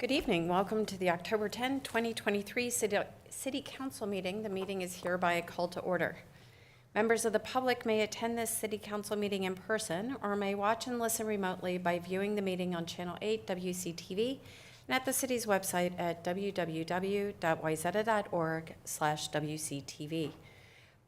Good evening. Welcome to the October 10, 2023 City Council meeting. The meeting is hereby called to order. Members of the public may attend this City Council meeting in person or may watch and listen remotely by viewing the meeting on Channel 8 WCTV and at the city's website at www.wayzata.org/WCTV.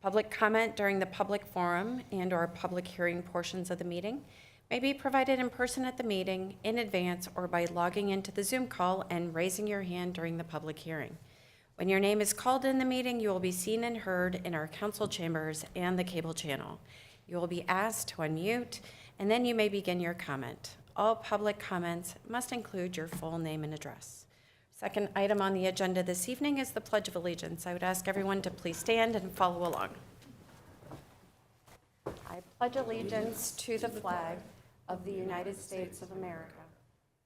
Public comment during the public forum and/or public hearing portions of the meeting may be provided in person at the meeting in advance or by logging into the Zoom call and raising your hand during the public hearing. When your name is called in the meeting, you will be seen and heard in our council chambers and the cable channel. You will be asked to unmute, and then you may begin your comment. All public comments must include your full name and address. Second item on the agenda this evening is the Pledge of Allegiance. I would ask everyone to please stand and follow along. I pledge allegiance to the flag of the United States of America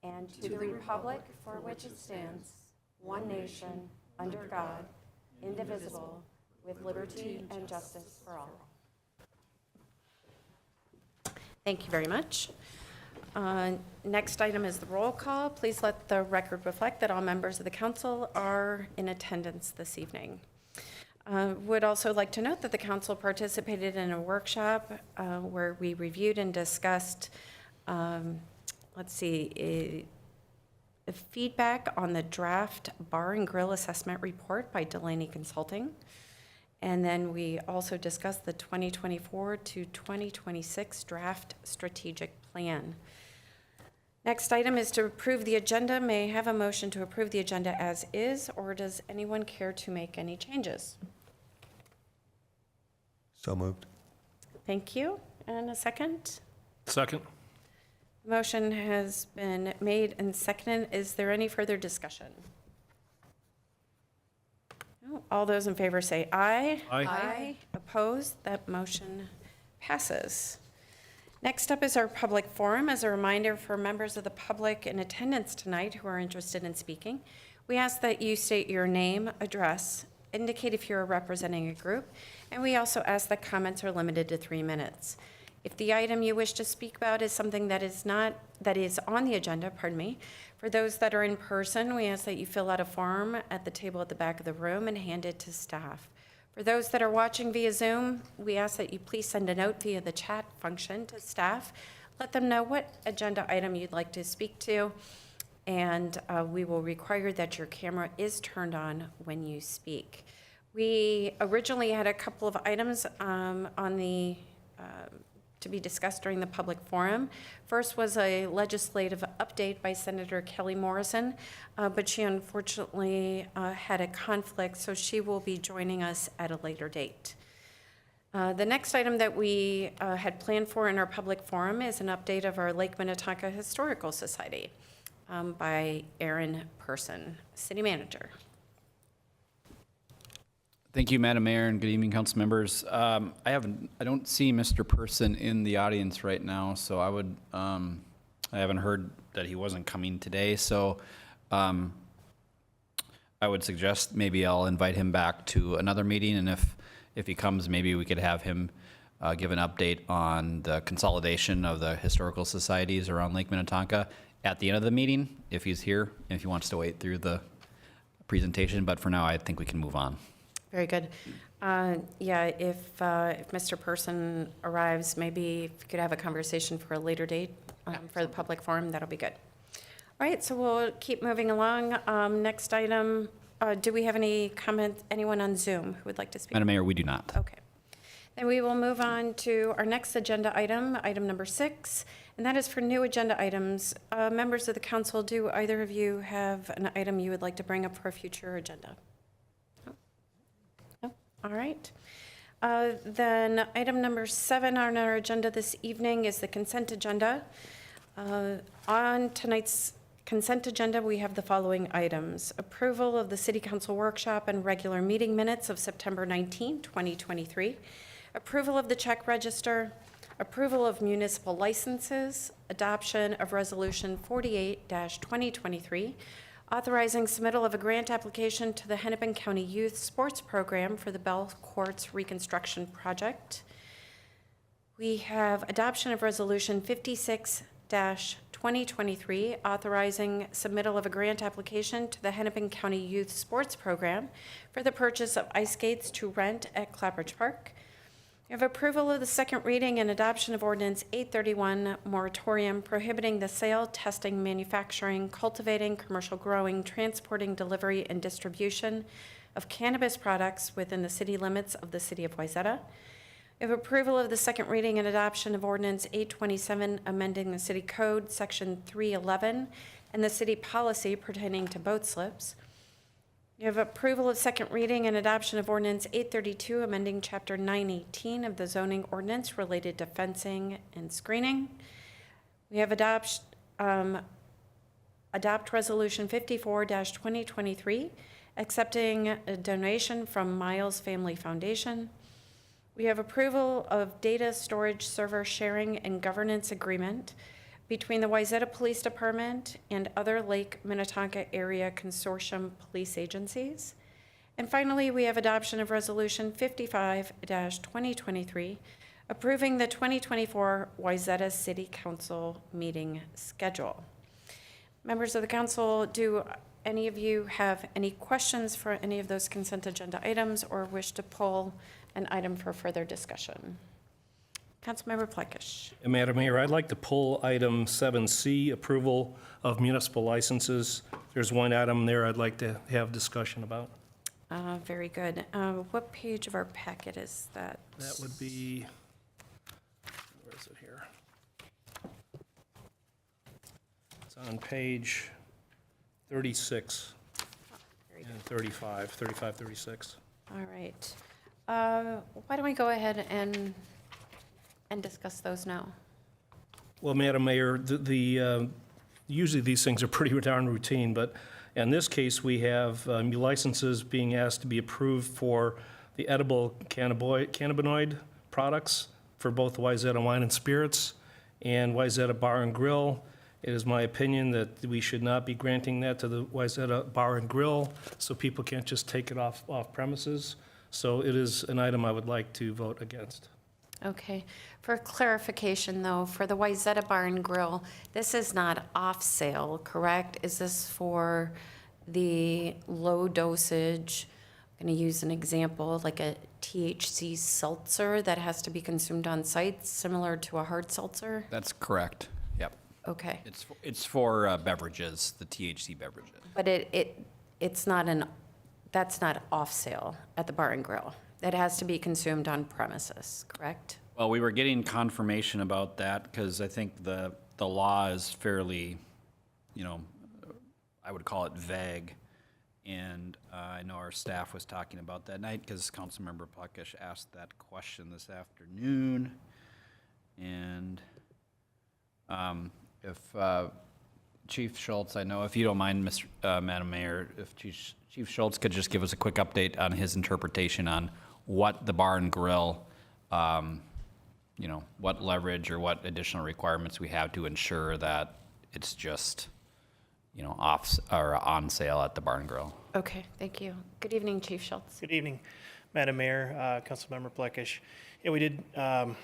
and to the republic for which it stands, one nation, under God, indivisible, with liberty and justice for all. Thank you very much. Next item is the roll call. Please let the record reflect that all members of the council are in attendance this evening. Would also like to note that the council participated in a workshop where we reviewed and discussed, feedback on the draft bar and grill assessment report by Delaney Consulting. And then we also discussed the 2024 to 2026 draft strategic plan. Next item is to approve the agenda. May I have a motion to approve the agenda as is, or does anyone care to make any changes? So moved. Thank you. And a second? Second. Motion has been made and seconded. Is there any further discussion? No. All those in favor say aye. Aye. Aye. Opposed? That motion passes. Next up is our public forum. As a reminder for members of the public in attendance tonight who are interested in speaking, we ask that you state your name, address, indicate if you're representing a group, and we also ask that comments are limited to 3 minutes. If the item you wish to speak about is something that is on the agenda, for those that are in person, we ask that you fill out a form at the table at the back of the room and hand it to staff. For those that are watching via Zoom, we ask that you please send a note via the chat function to staff. Let them know what agenda item you'd like to speak to, and we will require that your camera is turned on when you speak. We originally had a couple of items to be discussed during the public forum. First was a legislative update by Senator Kelly Morrison, but she unfortunately had a conflict, so she will be joining us at a later date. The next item that we had planned for in our public forum is an update of our Lake Minnetonka Historical Society by Aaron Person, City Manager. Thank you, Madam Mayor, and good evening, council members. I don't see Mr. Person in the audience right now, so I haven't heard that he wasn't coming today, so I would suggest maybe I'll invite him back to another meeting, and if he comes, maybe we could have him give an update on the consolidation of the historical societies around Lake Minnetonka at the end of the meeting, if he's here, and if he wants to wait through the presentation, but for now, I think we can move on. Very good. If Mr. Person arrives, maybe if you could have a conversation for a later date for the public forum, that'll be good. All right, so we'll keep moving along. Next item, do we have any comment, anyone on Zoom who would like to speak? Madam Mayor, we do not. Okay. Then we will move on to our next agenda item, item number 6, and that is for new agenda items. Members of the council, do either of you have an item you would like to bring up for a future agenda? All right. Then item number 7 on our agenda this evening is the consent agenda. On tonight's consent agenda, we have the following items: approval of the City Council workshop and regular meeting minutes of September 19, 2023, approval of the check register, approval of municipal licenses, adoption of Resolution 48-2023, authorizing submittal of a grant application to the Hennepin County Youth Sports Program for the Bell Courts Reconstruction Project. We have adoption of Resolution 56-2023, 2023, authorizing submittal of a grant application to the Hennepin County Youth Sports Program for the purchase of ice skates to rent at Clapperidge Park. You have approval of the second reading and adoption of Ordinance 831, moratorium prohibiting the sale, testing, manufacturing, cultivating, commercial growing, transporting, delivery, and distribution of cannabis products within the city limits of the city of Wayzata. You have approval of the second reading and adoption of Ordinance 827, amending the city code, section 311, and the city policy pertaining to boat slips. You have approval of second reading and adoption of Ordinance 832, amending Chapter 918 of the zoning ordinance related to fencing and screening. We have adopt Resolution 54-2023, accepting a donation from Miles Family Foundation. We have approval of data storage server sharing and governance agreement between the Wayzata Police Department and other Lake Minnetonka Area Consortium police agencies. And finally, we have adoption of Resolution 55-2023, approving the 2024 Wayzata City Council meeting schedule. Members of the council, do any of you have any questions for any of those consent agenda items or wish to pull an item for further discussion? Councilmember Plekish. Madam Mayor, I'd like to pull item 7C, approval of municipal licenses. There's one item there I'd like to have discussion about. Very good. What page of our packet is that? That would be, where is it here? It's on page 36 Very and 35, 36. All right. Why don't we go ahead and discuss those now? Well, Madam Mayor, usually these things are pretty darn routine, but in this case, we have new licenses being asked to be approved for the edible cannabinoid products for both Wayzata Wine and Spirits and Wayzata Bar and Grill. It is my opinion that we should not be granting that to the Wayzata Bar and Grill, so people can't just take it off premises. So it is an item I would like to vote against. Okay. For clarification, though, for the Wayzata Bar and Grill, this is not off sale, correct? Is this for the low dosage? I'm going to use an example, like a THC seltzer that has to be consumed on site, similar to a hard seltzer? That's correct. Yep. Okay. It's for beverages, the THC beverages. But it's not that's not off sale at the Bar and Grill. It has to be consumed on premises, correct? Well, we were getting confirmation about that because I think the law is fairly, I would call it vague. And I know our staff was talking about that night because Councilmember Plekish asked that question this afternoon. And if Chief Schultz, I know if you don't mind, Madam Mayor, if Chief Schultz could just give us a quick update on his interpretation on what the Bar and Grill, what leverage or what additional requirements we have to ensure that it's just, off or on sale at the Bar and Grill. Okay, thank you. Good evening, Chief Schultz. Good evening, Madam Mayor, Councilmember Plekish. Yeah, we did have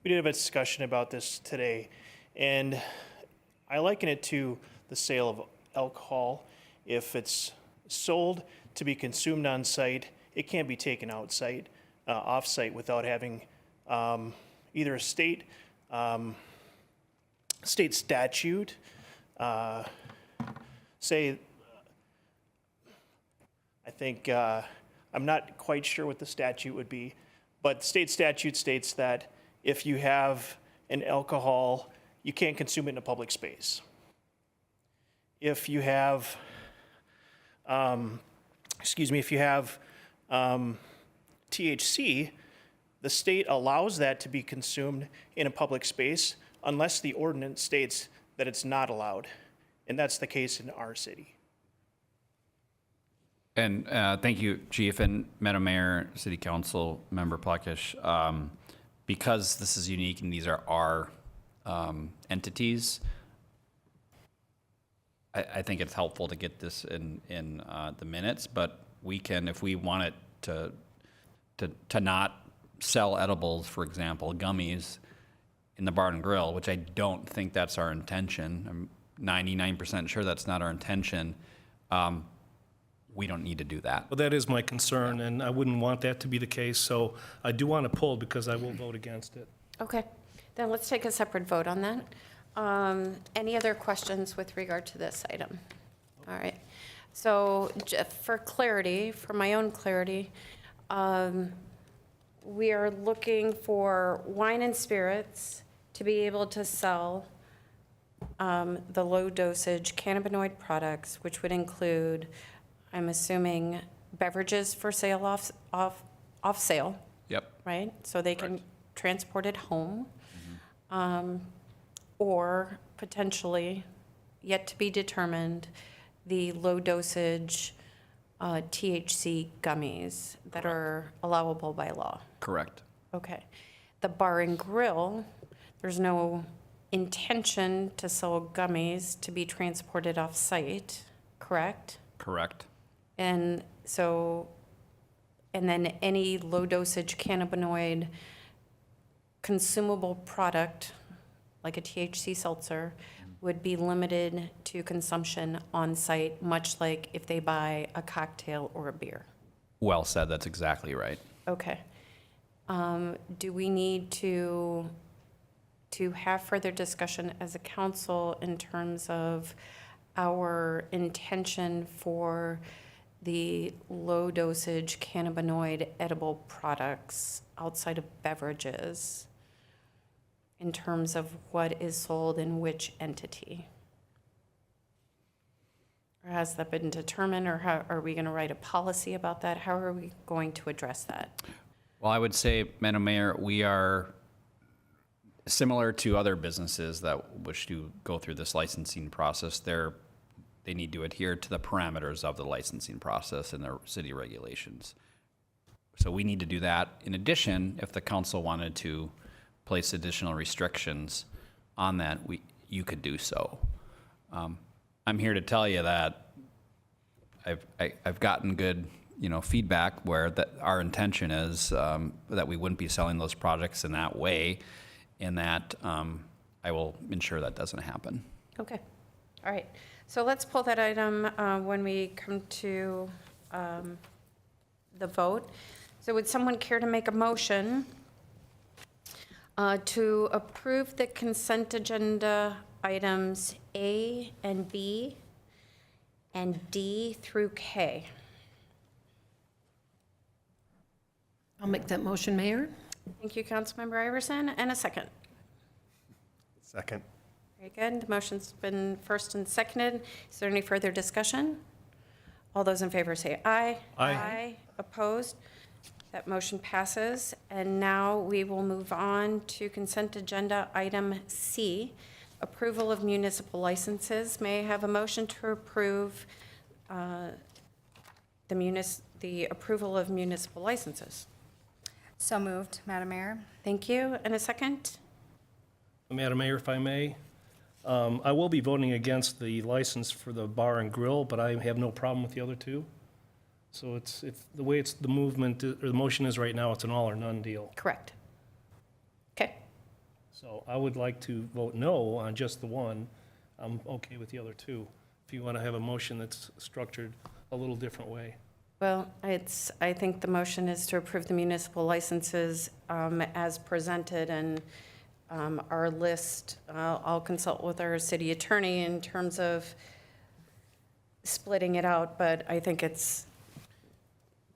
a discussion about this today, and I liken it to the sale of alcohol. If it's sold to be consumed on site, it can't be taken outside, off-site without having either a state statute, say, I think, I'm not quite sure what the statute would be, but the state statute states that if you have an alcohol, you can't consume it in a public space. If you have, THC, the state allows that to be consumed in a public space unless the ordinance states that it's not allowed. And that's the case in our city. And thank you, Chief, and Madam Mayor, City Council Member Plekish. Because this is unique and these are our entities, I think it's helpful to get this in the minutes, but we can, if we want it to not sell edibles, for example, gummies, in the bar and grill, which I don't think that's our intention. I'm 99% sure that's not our intention. We don't need to do that. Well, that is my concern, and I wouldn't want that to be the case, so I do want to pull because I will vote against it. Okay, then let's take a separate vote on that. Any other questions with regard to this item? All right, so for clarity, for my own clarity, we are looking for wine and spirits to be able to sell the low-dosage cannabinoid products, which would include, I'm assuming, beverages for sale off sale, Yep. right? So they can transport it home, or potentially, yet to be determined, the low-dosage THC gummies that are allowable by law. Correct. Okay. The bar and grill, there's no intention to sell gummies to be transported off-site, correct? Correct. And so, and then any low-dosage cannabinoid consumable product, like a THC seltzer, would be limited to consumption on-site, much like if they buy a cocktail or a beer. Well said. That's exactly right. Okay. Do we need to have further discussion as a council in terms of our intention for the low-dosage cannabinoid edible products outside of beverages in terms of what is sold in which entity? Or has that been determined, or how, are we going to write a policy about that? How are we going to address that? Well, I would say, Madam Mayor, we are similar to other businesses that wish to go through this licensing process. They need to adhere to the parameters of the licensing process and their city regulations. So we need to do that. In addition, if the council wanted to place additional restrictions on that, you could do so. I'm here to tell you that I've gotten good, feedback where that our intention is that we wouldn't be selling those projects in that way, and that I will ensure that doesn't happen. Okay, all right. So let's pull that item when we come to the vote. So would someone care to make a motion to approve the consent agenda items A and B and D through K? I'll make that motion, Mayor. Thank you, Councilmember Iverson. And a second. Second. Very good. The motion's been first and seconded. Is there any further discussion? All those in favor say aye. Aye. Opposed? That motion passes. And now we will move on to consent agenda item C, approval of municipal licenses. May I have a motion to approve the approval of municipal licenses? So moved, Madam Mayor. Thank you. And a second? Madam Mayor, if I may, I will be voting against the license for the bar and grill, but I have no problem with the other two. So it's the way the motion is right now, it's an all or none deal. Correct. Okay. So I would like to vote no on just the one. I'm okay with the other two, if you want to have a motion that's structured a little different way. Well, I think the motion is to approve the municipal licenses as presented, and our list, I'll consult with our city attorney in terms of splitting it out, but I think it's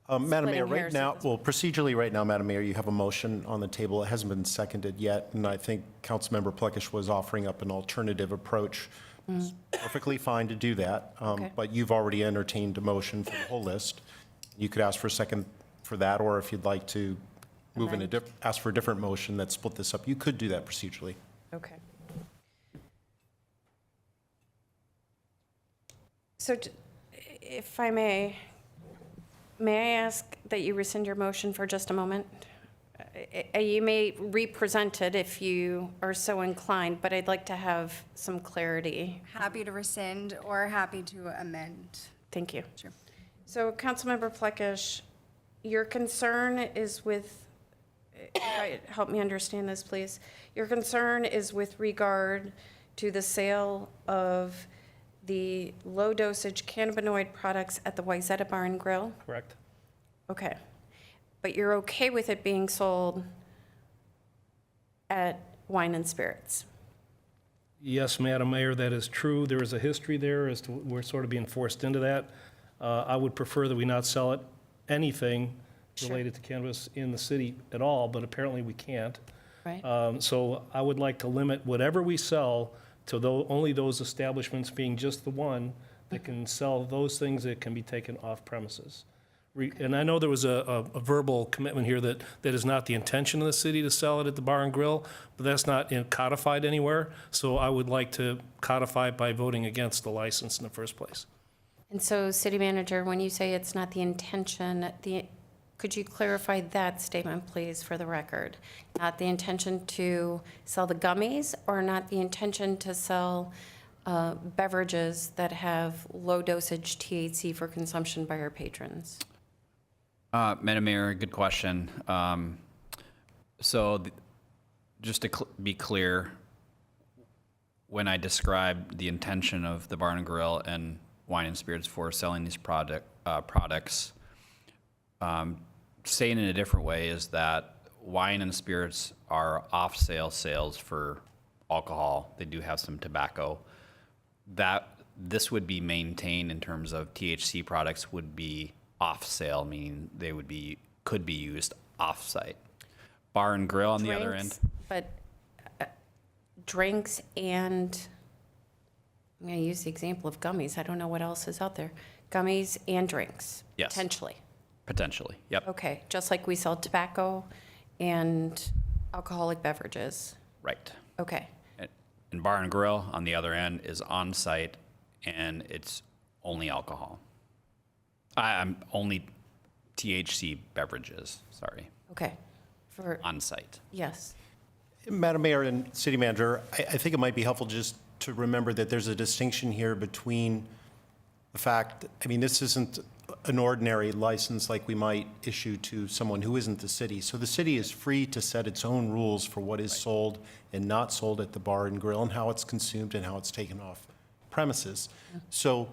Madam Mayor, splitting right hairs now, at this well, procedurally, right now, Madam Mayor, you have a motion on the table. It hasn't been seconded yet, and I think Councilmember Plekish was offering up an alternative approach. It's perfectly fine to do that, Okay. but you've already entertained a motion for the whole list. You could ask for a second for that, or if you'd like to move in ask for a different motion that split this up, you could do that procedurally. okay. So if I may I ask that you rescind your motion for just a moment? You may re-present it if you are so inclined, but I'd like to have some clarity. Happy to rescind or happy to amend. Thank you. Sure. So, Councilmember Plekish, your concern is with help me understand this, please. Your concern is with regard to the sale of the low-dosage cannabinoid products at the Wayzata Bar and Grill? Correct? Okay. But you're okay with it being sold at Wine and Spirits? Yes, Madam Mayor, that is true. There is a history there as to we're sort of being forced into that. I would prefer that we not sell it anything Sure. related to cannabis in the city at all, but apparently we can't. Right? So I would like to limit whatever we sell to only those establishments, being just the one that can sell those things that can be taken off premises. And I know there was a verbal commitment here that is not the intention of the city to sell it at the bar and grill, but that's not codified anywhere. So I would like to codify it by voting against the license in the first place. And so, City Manager, when you say it's not the intention, could you clarify that statement, please, for the record? Not the intention to sell the gummies, or not the intention to sell beverages that have low-dosage THC for consumption by our patrons? Madam Mayor, good question. Just to be clear, when I described the intention of the Bar and Grill and Wine and Spirits for selling these products, saying in a different way is that wine and spirits are off-sale sales for alcohol. They do have some tobacco. That this would be maintained in terms of THC products would be off-sale, meaning they could be used off-site. Bar and Grill on the other end. Drinks, but drinks and, I'm going to use the example of gummies. I don't know what else is out there. Gummies and drinks, Yes. potentially. Potentially, yep, Okay, just like we sell tobacco and alcoholic beverages. right. Okay, And Bar and Grill on the other end is on-site and it's only alcohol. I'm only THC beverages, sorry, okay. For, on-site. yes, Madam Mayor and City Manager, I think it might be helpful just to remember that there's a distinction here between the fact, I mean, this isn't an ordinary license like we might issue to someone who isn't the city. So the city is free to set its own rules for what is sold and not sold at the bar and grill, and how it's consumed and how it's taken off premises. So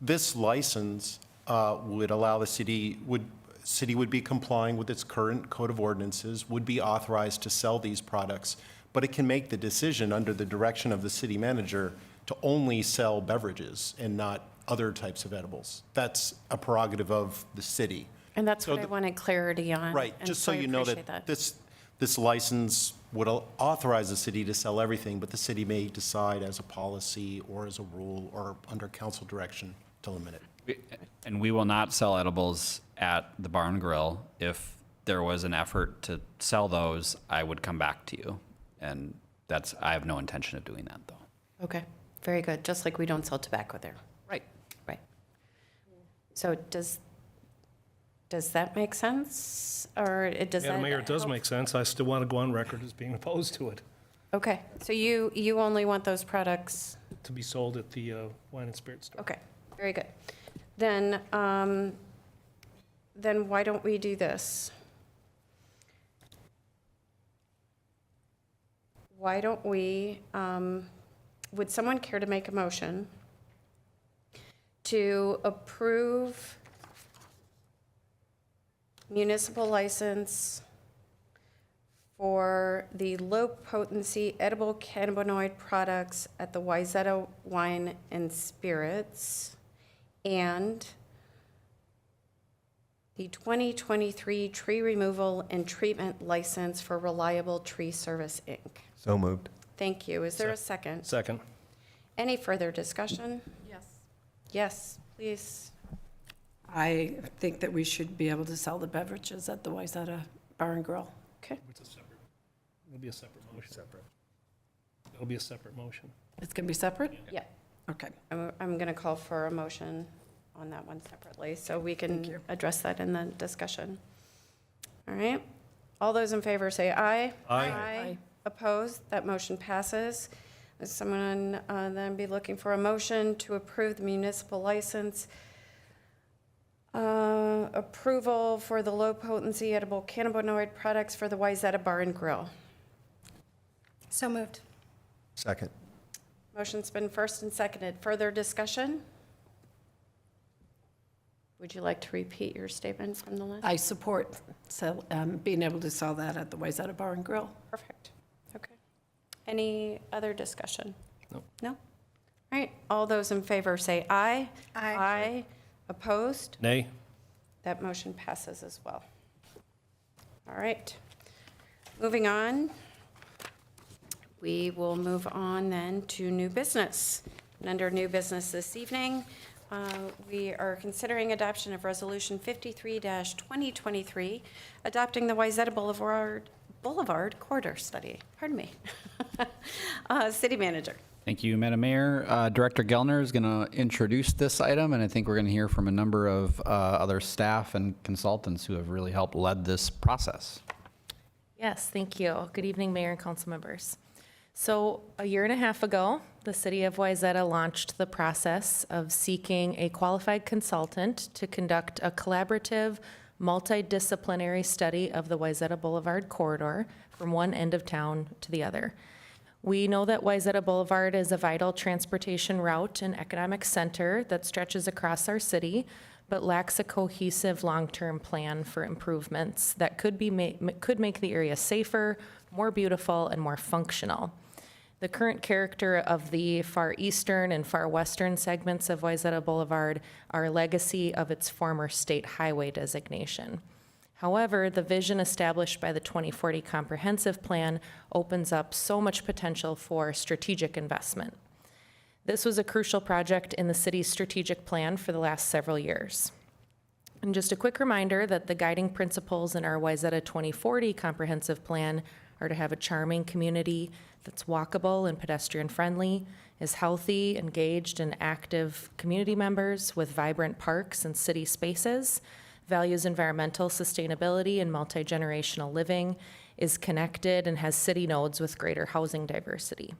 this license would allow the city would be complying with its current code of ordinances, would be authorized to sell these products, but it can make the decision under the direction of the city manager to only sell beverages and not other types of edibles. That's a prerogative of the city. and that's So what I wanted clarity on. Right, and just so I you know appreciate that this license would authorize the city to sell everything, but the city may decide as a policy or as a rule or under council direction to limit it. And we will not sell edibles at the Bar and Grill. If there was an effort to sell those, I would come back to you. And I have no intention of doing that, though. Okay, very good, just like we don't sell tobacco there. Right. Right. So does that make sense, or does that? Madam Mayor, it does help? make sense. I still want to go on record as being opposed to it, Okay, so you only want those products, to be sold at the wine and spirit store. okay, very good. Then why don't we do this? Why don't we, would someone care to make a motion to approve municipal license for the low-potency edible cannabinoid products at the Wayzata Wine and Spirits and the 2023 tree removal and treatment license for Reliable Tree Service, Inc.? So moved. Thank you. Is there a second? Second. Any further discussion? Yes. Yes, please. I think that we should be able to sell the beverages at the Wayzata Bar and Grill. Okay. It'll be a separate motion. It'll be a separate motion. It's going to be separate? Yeah. Okay. I'm going to call for a motion on that one separately, so we Thank can you. address that in the discussion. All right. All those in favor say aye. Aye. Opposed? That motion passes. Would someone then be looking for a motion to approve the municipal license approval for the low-potency edible cannabinoid products for the Wayzata Bar and Grill. So moved. Second. Motion's been first and seconded. Further discussion? Would you like to repeat your statement from the list? I support being able to sell that at the Wayzata Bar and Grill. Perfect. Okay. Any other discussion? No. No? All right. All those in favor say aye. Aye. Aye. Opposed? Nay? That motion passes as well. All right. Moving on. We will move on then to new business. And under new business this evening, we are considering adoption of Resolution 53-2023, adopting the Wayzata Boulevard Corridor Study. Pardon me. City Manager. Thank you, Madam Mayor. Director Gellner is going to introduce this item, and I think we're going to hear from a number of other staff and consultants who have really helped lead this process. Yes, thank you. Good evening, Mayor and council members. So a year and a half ago, the city of Wayzata launched the process of seeking a qualified consultant to conduct a collaborative, multidisciplinary study of the Wayzata Boulevard corridor from one end of town to the other. We know that Wayzata Boulevard is a vital transportation route and economic center that stretches across our city, but lacks a cohesive long-term plan for improvements that could make the area safer, more beautiful, and more functional. The current character of the far eastern and far western segments of Wayzata Boulevard are a legacy of its former state highway designation. However, the vision established by the 2040 Comprehensive Plan opens up so much potential for strategic investment. This was a crucial project in the city's strategic plan for the last several years. And just a quick reminder that the guiding principles in our Wayzata 2040 Comprehensive Plan are to have a charming community that's walkable and pedestrian friendly, is healthy, engaged, and active community members with vibrant parks and city spaces, values environmental sustainability and multi-generational living, is connected, and has city nodes with greater housing diversity.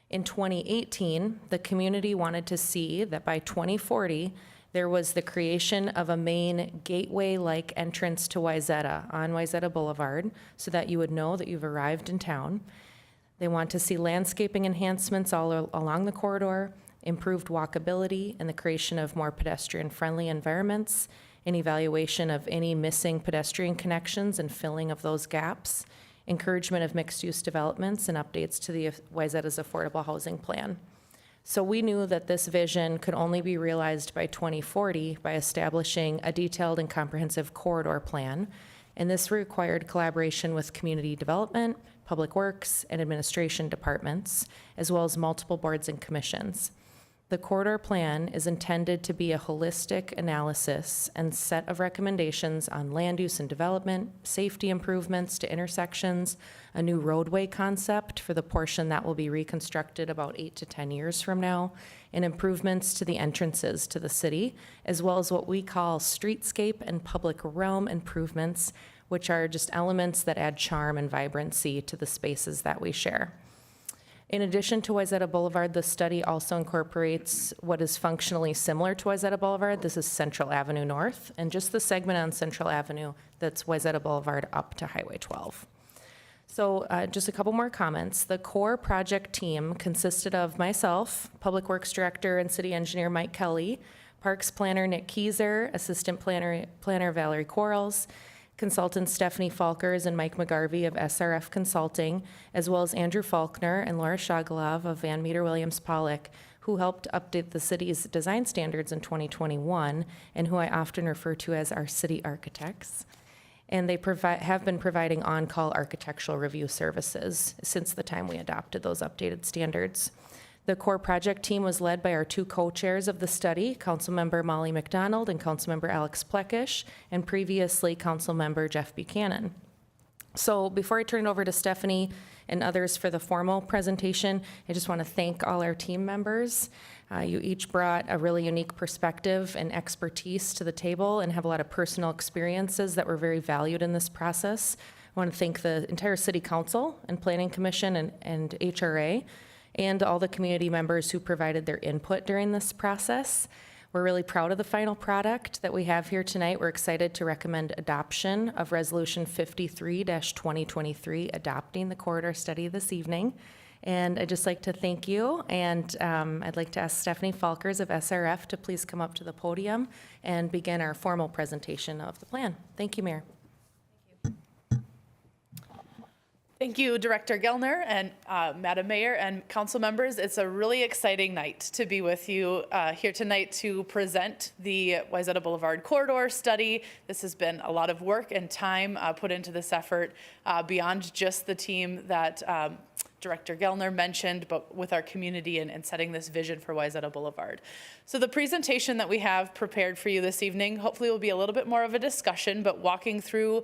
In 2018, the community wanted to see that by 2040, there was the creation of a main gateway-like entrance to Wayzata on Wayzata Boulevard so that you would know that you've arrived in town. They want to see landscaping enhancements all along the corridor, improved walkability, and the creation of more pedestrian-friendly environments, an evaluation of any missing pedestrian connections and filling of those gaps, encouragement of mixed-use developments, and updates to the Wayzata's affordable housing plan. So we knew that this vision could only be realized by 2040 by establishing a detailed and comprehensive corridor plan, and this required collaboration with community development, public works, and administration departments, as well as multiple boards and commissions. The corridor plan is intended to be a holistic analysis and set of recommendations on land use and development, safety improvements to intersections, a new roadway concept for the portion that will be reconstructed about 8 to 10 years from now, and improvements to the entrances to the city, as well as what we call streetscape and public realm improvements, which are just elements that add charm and vibrancy to the spaces that we share. In addition to Wayzata Boulevard, the study also incorporates what is functionally similar to Wayzata Boulevard. This is Central Avenue North, and just the segment on Central Avenue that's Wayzata Boulevard up to Highway 12. So just a couple more comments. The core project team consisted of myself, Public Works Director and City Engineer Mike Kelly, Parks Planner Nick Keyser, Assistant Planner Valerie Quarles, consultants Stephanie Falkers and Mike McGarvey of SRF Consulting, as well as Andrew Faulkner and Laura Shagalov of Van Meter Williams Pollock, who helped update the city's design standards in 2021, and who I often refer to as our city architects. And they have been providing on-call architectural review services since the time we adopted those updated standards. The core project team was led by our two co-chairs of the study, Councilmember Molly McDonald and Councilmember Alex Plekish, and previously Councilmember Jeff Buchanan. So before I turn it over to Stephanie and others for the formal presentation, I just want to thank all our team members. You each brought a really unique perspective and expertise to the table and have a lot of personal experiences that were very valued in this process. I want to thank the entire City Council and Planning Commission and HRA, and all the community members who provided their input during this process. We're really proud of the final product that we have here tonight. We're excited to recommend adoption of Resolution 53-2023, adopting the corridor study this evening. And I'd just like to thank you, and I'd like to ask Stephanie Falkers of SRF to please come up to the podium and begin our formal presentation of the plan. Thank you, Mayor. Thank you, Director Gellner and Madam Mayor and council members. It's a really exciting night to be with you here tonight to present the Wayzata Boulevard Corridor Study. This has been a lot of work and time put into this effort beyond just the team that Director Gellner mentioned, but with our community and setting this vision for Wayzata Boulevard. So the presentation that we have prepared for you this evening hopefully will be a little bit more of a discussion, but walking through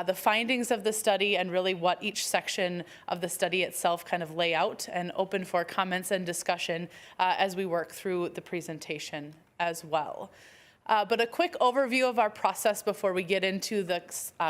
the findings of the study and really what each section of the study itself kind of lay out, and open for comments and discussion as we work through the presentation as well. But a quick overview of our process before we get into the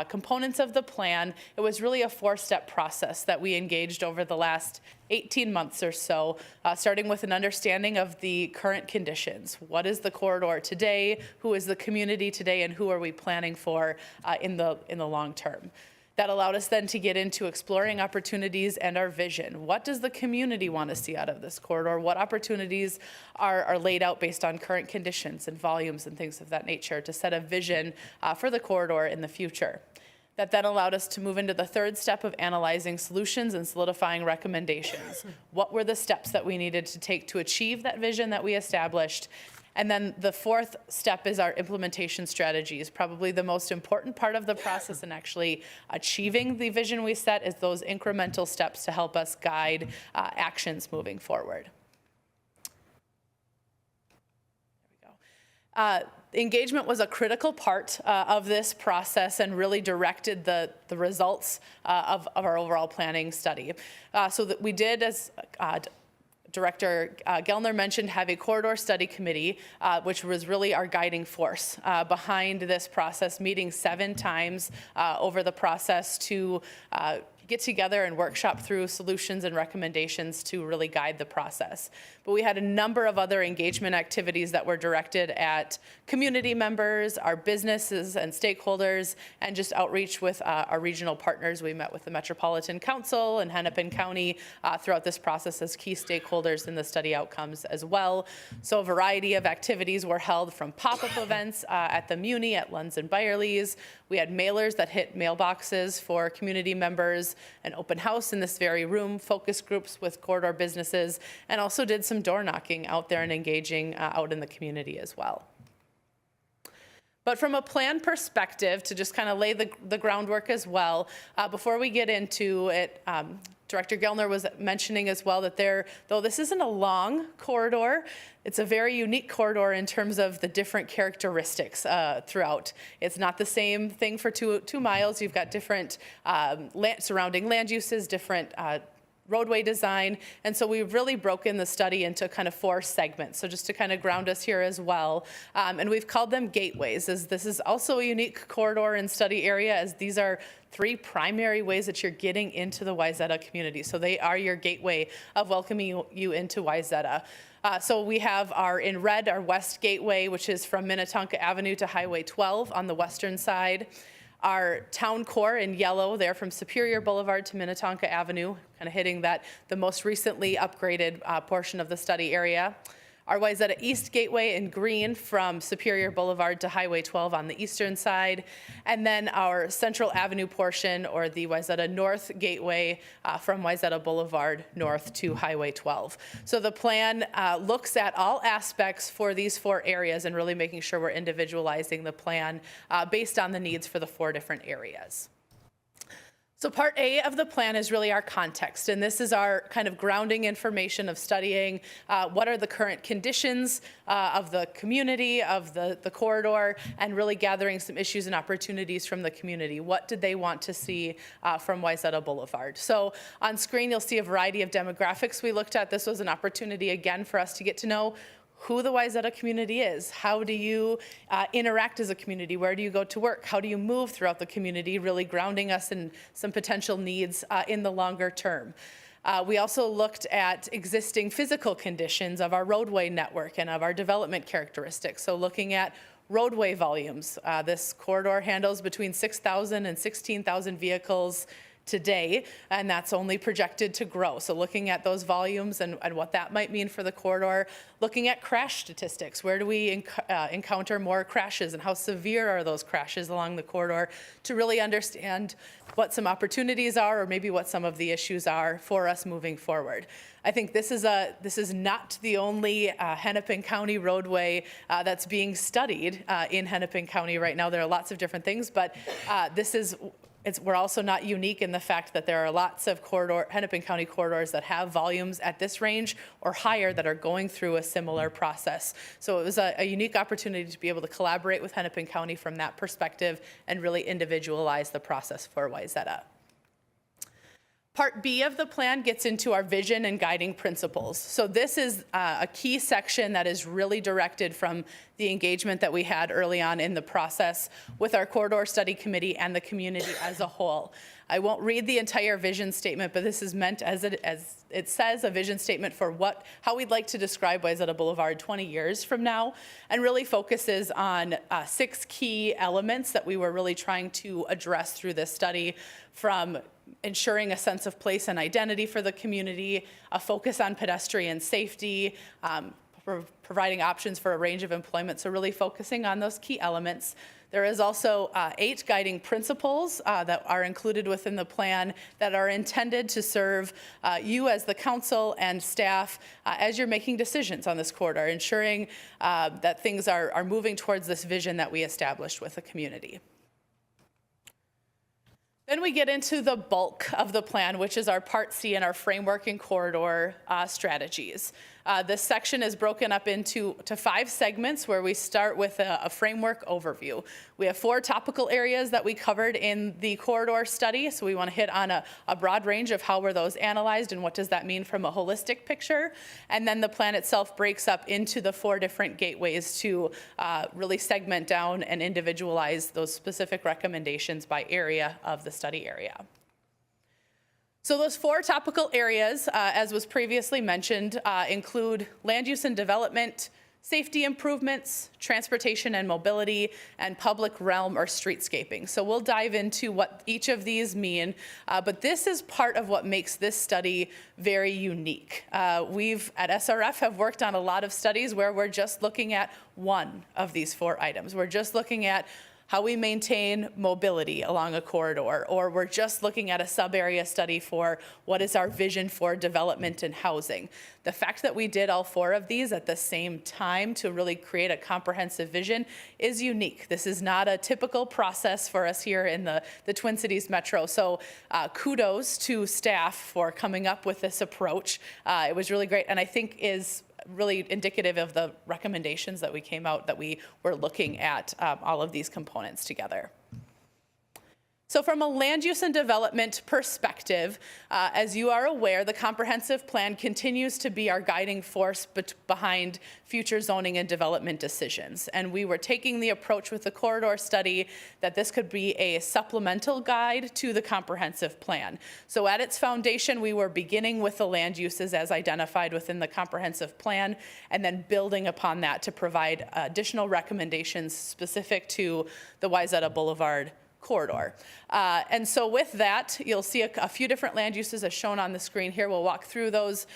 components of the plan. It was really a 4-step process that we engaged over the last 18 months or so, starting with an understanding of the current conditions. What is the corridor today? Who is the community today? And who are we planning for in the long term? That allowed us then to get into exploring opportunities and our vision. What does the community want to see out of this corridor? What opportunities are laid out based on current conditions and volumes and things of that nature to set a vision for the corridor in the future? That then allowed us to move into the 3rd step of analyzing solutions and solidifying recommendations. What were the steps that we needed to take to achieve that vision that we established? And then the 4th step is our implementation strategies. Probably the most important part of the process in actually achieving the vision we set is those incremental steps to help us guide actions moving forward. There we go. Engagement was a critical part of this process and really directed the results of our overall planning study. So that we did, as Director Gellner mentioned, have a corridor study committee, which was really our guiding force behind this process, meeting 7 times over the process to get together and workshop through solutions and recommendations to really guide the process. But we had a number of other engagement activities that were directed at community members, our businesses and stakeholders, and just outreach with our regional partners. We met with the Metropolitan Council and Hennepin County throughout this process as key stakeholders in the study outcomes as well. So a variety of activities were held, from pop-up events at the Muni, at Lunds and Byerly's. We had mailers that hit mailboxes for community members, an open house in this very room, focus groups with corridor businesses, and also did some door knocking out there and engaging out in the community as well. But from a plan perspective, to just kind of lay the groundwork as well, before we get into it, Director Gellner was mentioning as well that though this isn't a long corridor, it's a very unique corridor in terms of the different characteristics throughout. It's not the same thing for 2 miles. You've got different surrounding land uses, different roadway design. And so we've really broken the study into kind of 4 segments. So just to kind of ground us here as well. And we've called them gateways, as this is also a unique corridor and study area, as these are 3 primary ways that you're getting into the Wayzata community. So they are your gateway of welcoming you into Wayzata. So we have in red, our west gateway, which is from Minnetonka Avenue to Highway 12 on the western side. Our town core in yellow there from Superior Boulevard to Minnetonka Avenue, kind of hitting the most recently upgraded portion of the study area. Our Wayzata East Gateway in green from Superior Boulevard to Highway 12 on the eastern side. And then our Central Avenue portion, or the Wayzata North Gateway from Wayzata Boulevard north to Highway 12. So the plan looks at all aspects for these 4 areas and really making sure we're individualizing the plan based on the needs for the 4 different areas. So part A of the plan is really our context, and this is our kind of grounding information of studying what are the current conditions of the community, of the corridor, and really gathering some issues and opportunities from the community. What did they want to see from Wayzata Boulevard? So on screen, you'll see a variety of demographics we looked at. This was an opportunity, again, for us to get to know who the Wayzata community is. How do you interact as a community? Where do you go to work? How do you move throughout the community? Really grounding us in some potential needs in the longer term. We also looked at existing physical conditions of our roadway network and of our development characteristics. So looking at roadway volumes. This corridor handles between 6,000 and 16,000 vehicles today, and that's only projected to grow. So looking at those volumes and what that might mean for the corridor, looking at crash statistics. Where do we encounter more crashes, and how severe are those crashes along the corridor, to really understand what some opportunities are, or maybe what some of the issues are for us moving forward. I think this is not the only Hennepin County roadway that's being studied in Hennepin County right now. There are lots of different things, but we're also not unique in the fact that there are lots of Hennepin County corridors that have volumes at this range or higher that are going through a similar process. So it was a unique opportunity to be able to collaborate with Hennepin County from that perspective and really individualize the process for Wayzata. Part B of the plan gets into our vision and guiding principles. So this is a key section that is really directed from the engagement that we had early on in the process with our corridor study committee and the community as a whole. I won't read the entire vision statement, but this is meant as it says, a vision statement for how we'd like to describe Wayzata Boulevard 20 years from now, and really focuses on 6 key elements that we were really trying to address through this study, from ensuring a sense of place and identity for the community, a focus on pedestrian safety, providing options for a range of employment, so really focusing on those key elements. There is also 8 guiding principles that are included within the plan that are intended to serve you as the council and staff as you're making decisions on this corridor, ensuring that things are moving towards this vision that we established with the community. Then we get into the bulk of the plan, which is our Part C and our framework and corridor strategies. This section is broken up into 5 segments, where we start with a framework overview. We have 4 topical areas that we covered in the corridor study, so we want to hit on a broad range of how were those analyzed and what does that mean from a holistic picture. And then the plan itself breaks up into the 4 different gateways to really segment down and individualize those specific recommendations by area of the study area. So those 4 topical areas, as was previously mentioned, include land use and development, safety improvements, transportation and mobility, and public realm or streetscaping. So we'll dive into what each of these mean, but this is part of what makes this study very unique. We've at SRF have worked on a lot of studies where we're just looking at one of these 4 items. We're just looking at how we maintain mobility along a corridor, or we're just looking at a sub-area study for what is our vision for development and housing. The fact that we did all 4 of these at the same time to really create a comprehensive vision is unique. This is not a typical process for us here in the Twin Cities Metro. So kudos to staff for coming up with this approach. It was really great, and I think is really indicative of the recommendations that we came out, that we were looking at all of these components together. So from a land use and development perspective, as you are aware, the comprehensive plan continues to be our guiding force behind future zoning and development decisions. And we were taking the approach with the corridor study that this could be a supplemental guide to the comprehensive plan. So at its foundation, we were beginning with the land uses as identified within the comprehensive plan, and then building upon that to provide additional recommendations specific to the Wayzata Boulevard corridor. And so with that, you'll see a few different land uses as shown on the screen here. We'll walk through those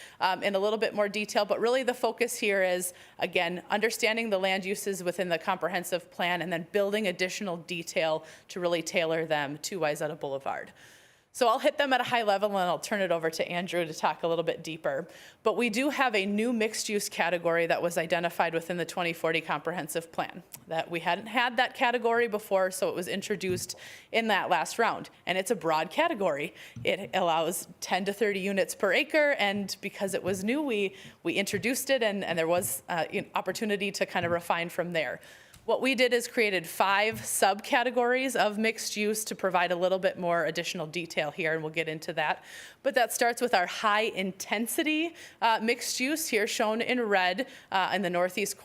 in a little bit more detail, but really the focus here is, again, understanding the land uses within the comprehensive plan and then building additional detail to really tailor them to Wayzata Boulevard. So I'll hit them at a high level, and I'll turn it over to Andrew to talk a little bit deeper. But we do have a new mixed-use category that was identified within the 2040 comprehensive plan. That we hadn't had that category before, so it was introduced in that last round. And it's a broad category. It allows 10 to 30 units per acre, and because it was new, we introduced it, and there was opportunity to kind of refine from there. What we did is created 5 subcategories of mixed use to provide a little bit more additional detail here, and we'll get into that. But that starts with our high intensity mixed use here shown in red in the northeast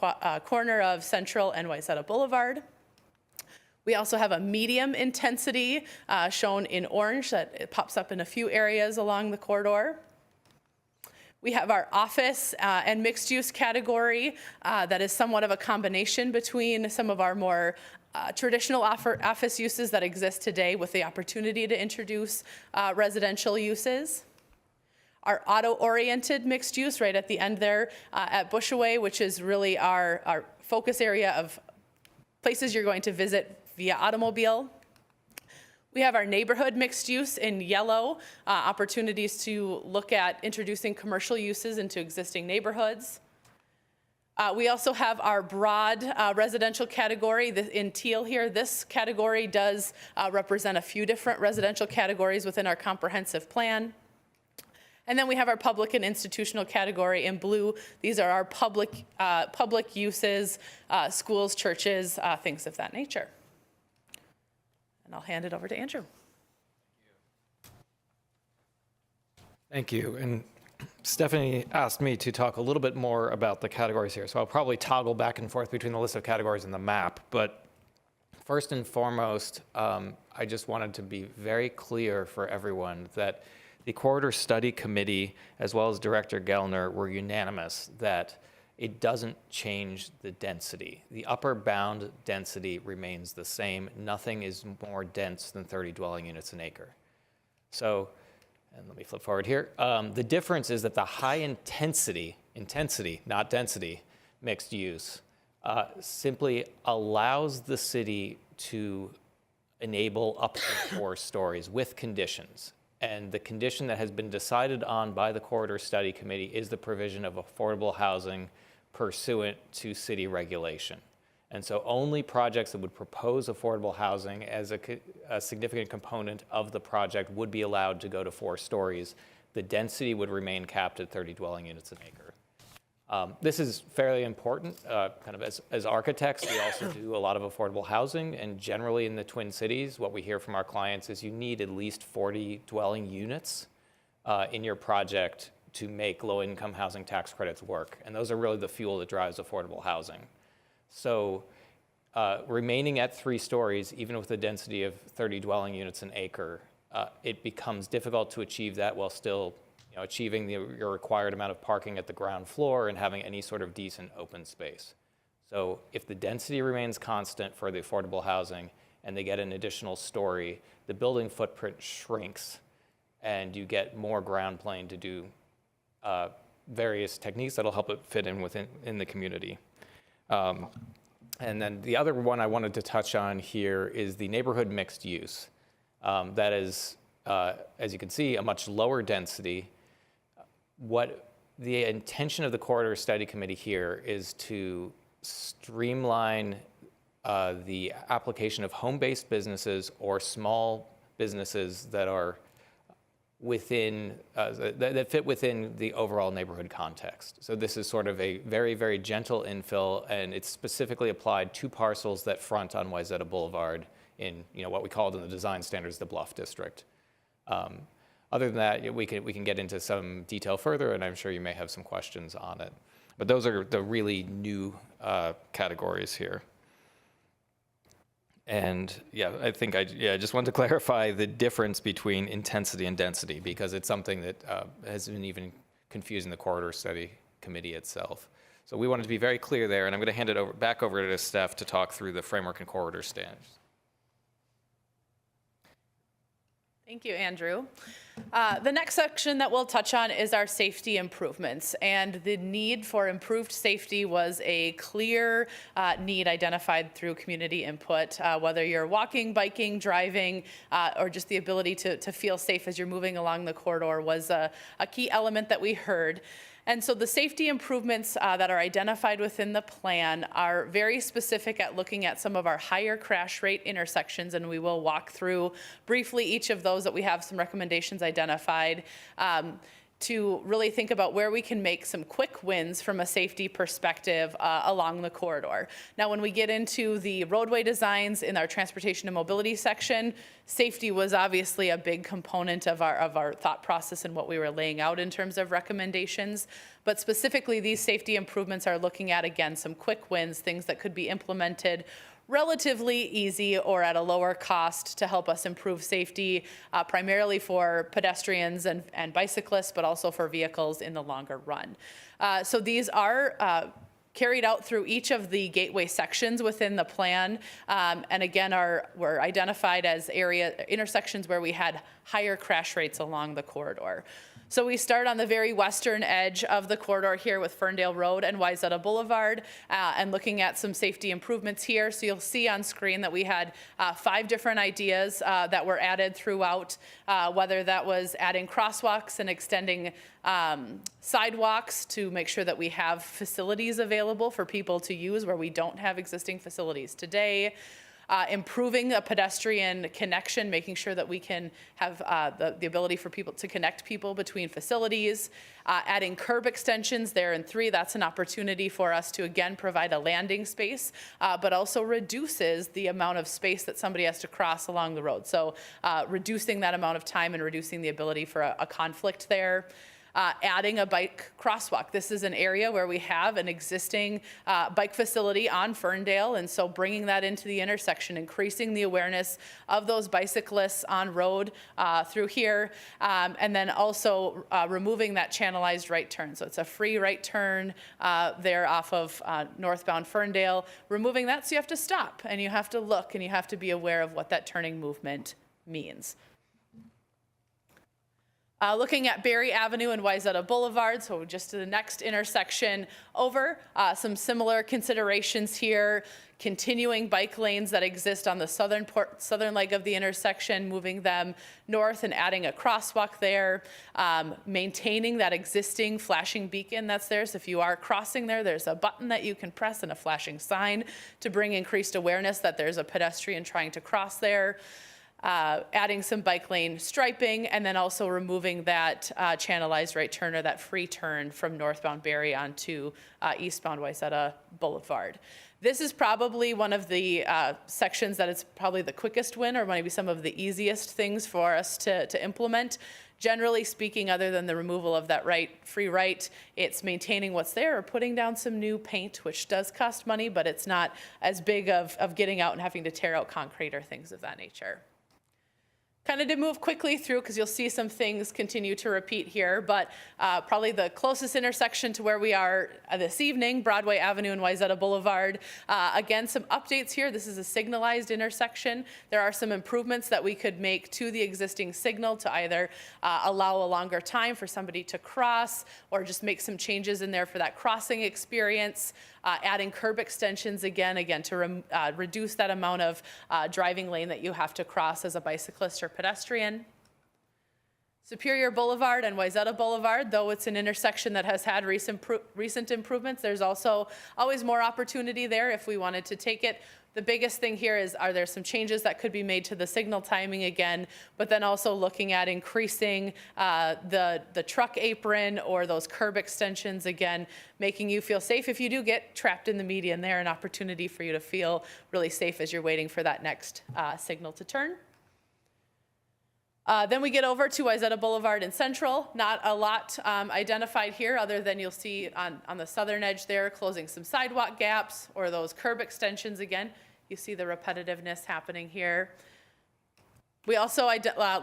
corner of Central and Wayzata Boulevard. We also have a medium intensity shown in orange that it pops up in a few areas along the corridor. We have our office and mixed use category that is somewhat of a combination between some of our more traditional office uses that exist today with the opportunity to introduce residential uses. Our auto-oriented mixed use right at the end there at Bushaway, which is really our focus area of places you're going to visit via automobile. We have our neighborhood mixed use in yellow, opportunities to look at introducing commercial uses into existing neighborhoods. We also have our broad residential category in teal here. This category does represent a few different residential categories within our comprehensive plan. And then we have our public and institutional category in blue. These are our public uses, schools, churches, things of that nature. And I'll hand it over to Andrew. Thank you. And Stephanie asked me to talk a little bit more about the categories here. So I'll probably toggle back and forth between the list of categories and the map. But first and foremost, I just wanted to be very clear for everyone that the Corridor Study Committee, as well as Director Gellner, were unanimous that it doesn't change the density. The upper bound density remains the same. Nothing is more dense than 30 dwelling units an acre. So, and let me flip forward here. The difference is that the high intensity, not density, mixed use simply allows the city to enable up to 4 stories with conditions. And the condition that has been decided on by the Corridor Study Committee is the provision of affordable housing pursuant to city regulation. And so only projects that would propose affordable housing as a significant component of the project would be allowed to go to 4 stories. The density would remain capped at 30 dwelling units an acre. This is fairly important. Kind of as architects, we also do a lot of affordable housing, and generally in the Twin Cities, what we hear from our clients is you need at least 40 dwelling units in your project to make low-income housing tax credits work, and those are really the fuel that drives affordable housing. So remaining at 3 stories, even with a density of 30 dwelling units an acre, it becomes difficult to achieve that while still achieving your required amount of parking at the ground floor and having any sort of decent open space. So if the density remains constant for the affordable housing and they get an additional story, the building footprint shrinks and you get more ground plane to do various techniques that'll help it fit in in the community. And then the other one I wanted to touch on here is the neighborhood mixed use. That is, as you can see, a much lower density. What the intention of the Corridor Study Committee here is to streamline the application of home-based businesses or small businesses that are within, that fit within the overall neighborhood context. So this is sort of a very, very gentle infill, and it's specifically applied to parcels that front on Wayzata Boulevard in what we called in the design standards the Bluff District. Other than that, we can get into some detail further, and I'm sure you may have some questions on it. But those are the really new categories here. And yeah, I think I just wanted to clarify the difference between intensity and density, because it's something that has been even confusing the Corridor Study Committee itself. So we wanted to be very clear there, and I'm going to hand it back over to Steph to talk through the framework and corridor standards. Thank you, Andrew. The next section that we'll touch on is our safety improvements, and the need for improved safety was a clear need identified through community input, whether you're walking, biking, driving, or just the ability to feel safe as you're moving along the corridor was a key element that we heard. And so the safety improvements that are identified within the plan are very specific at looking at some of our higher crash rate intersections, and we will walk through briefly each of those that we have some recommendations identified to really think about where we can make some quick wins from a safety perspective along the corridor. Now, when we get into the roadway designs in our transportation and mobility section, safety was obviously a big component of our thought process and what we were laying out in terms of recommendations. But specifically, these safety improvements are looking at, again, some quick wins, things that could be implemented relatively easy or at a lower cost to help us improve safety, primarily for pedestrians and bicyclists, but also for vehicles in the longer run. So these are carried out through each of the gateway sections within the plan, and again were identified as intersections where we had higher crash rates along the corridor. So we start on the very western edge of the corridor here with Ferndale Road and Wayzata Boulevard, and looking at some safety improvements here. So you'll see on screen that we had 5 different ideas that were added throughout, whether that was adding crosswalks and extending sidewalks to make sure that we have facilities available for people to use where we don't have existing facilities today. Improving a pedestrian connection, making sure that we can have the ability for people to connect people between facilities, adding curb extensions there in 3. That's an opportunity for us to, again, provide a landing space, but also reduces the amount of space that somebody has to cross along the road. So reducing that amount of time and reducing the ability for a conflict there. Adding a bike crosswalk. This is an area where we have an existing bike facility on Ferndale, and so bringing that into the intersection, increasing the awareness of those bicyclists on road through here, and then also removing that channelized right turn. So it's a free right turn there off of northbound Ferndale. Removing that, so you have to stop, and you have to look, and you have to be aware of what that turning movement means. Looking at Berry Avenue and Wayzata Boulevard, so just to the next intersection over, some similar considerations here, continuing bike lanes that exist on the southern leg of the intersection, moving them north and adding a crosswalk there, maintaining that existing flashing beacon that's there. So if you are crossing there, there's a button that you can press and a flashing sign to bring increased awareness that there's a pedestrian trying to cross there. Adding some bike lane striping, and then also removing that channelized right turn or that free turn from northbound Berry onto eastbound Wayzata Boulevard. This is probably one of the sections that it's probably the quickest win, or maybe some of the easiest things for us to implement. Generally speaking, other than the removal of that free right, it's maintaining what's there or putting down some new paint, which does cost money, but it's not as big of getting out and having to tear out concrete or things of that nature. Kind of to move quickly through, because you'll see some things continue to repeat here, but probably the closest intersection to where we are this evening, Broadway Avenue and Wayzata Boulevard. Again, some updates here. This is a signalized intersection. There are some improvements that we could make to the existing signal to either allow a longer time for somebody to cross, or just make some changes in there for that crossing experience. Adding curb extensions again to reduce that amount of driving lane that you have to cross as a bicyclist or pedestrian. Superior Boulevard and Wayzata Boulevard, though it's an intersection that has had recent improvements, there's also always more opportunity there if we wanted to take it. The biggest thing here is, are there some changes that could be made to the signal timing again, but then also looking at increasing the truck apron or those curb extensions again, making you feel safe if you do get trapped in the median there, an opportunity for you to feel really safe as you're waiting for that next signal to turn. Then we get over to Wayzata Boulevard and Central. Not a lot identified here, other than you'll see on the southern edge there, closing some sidewalk gaps or those curb extensions again. You see the repetitiveness happening here. We also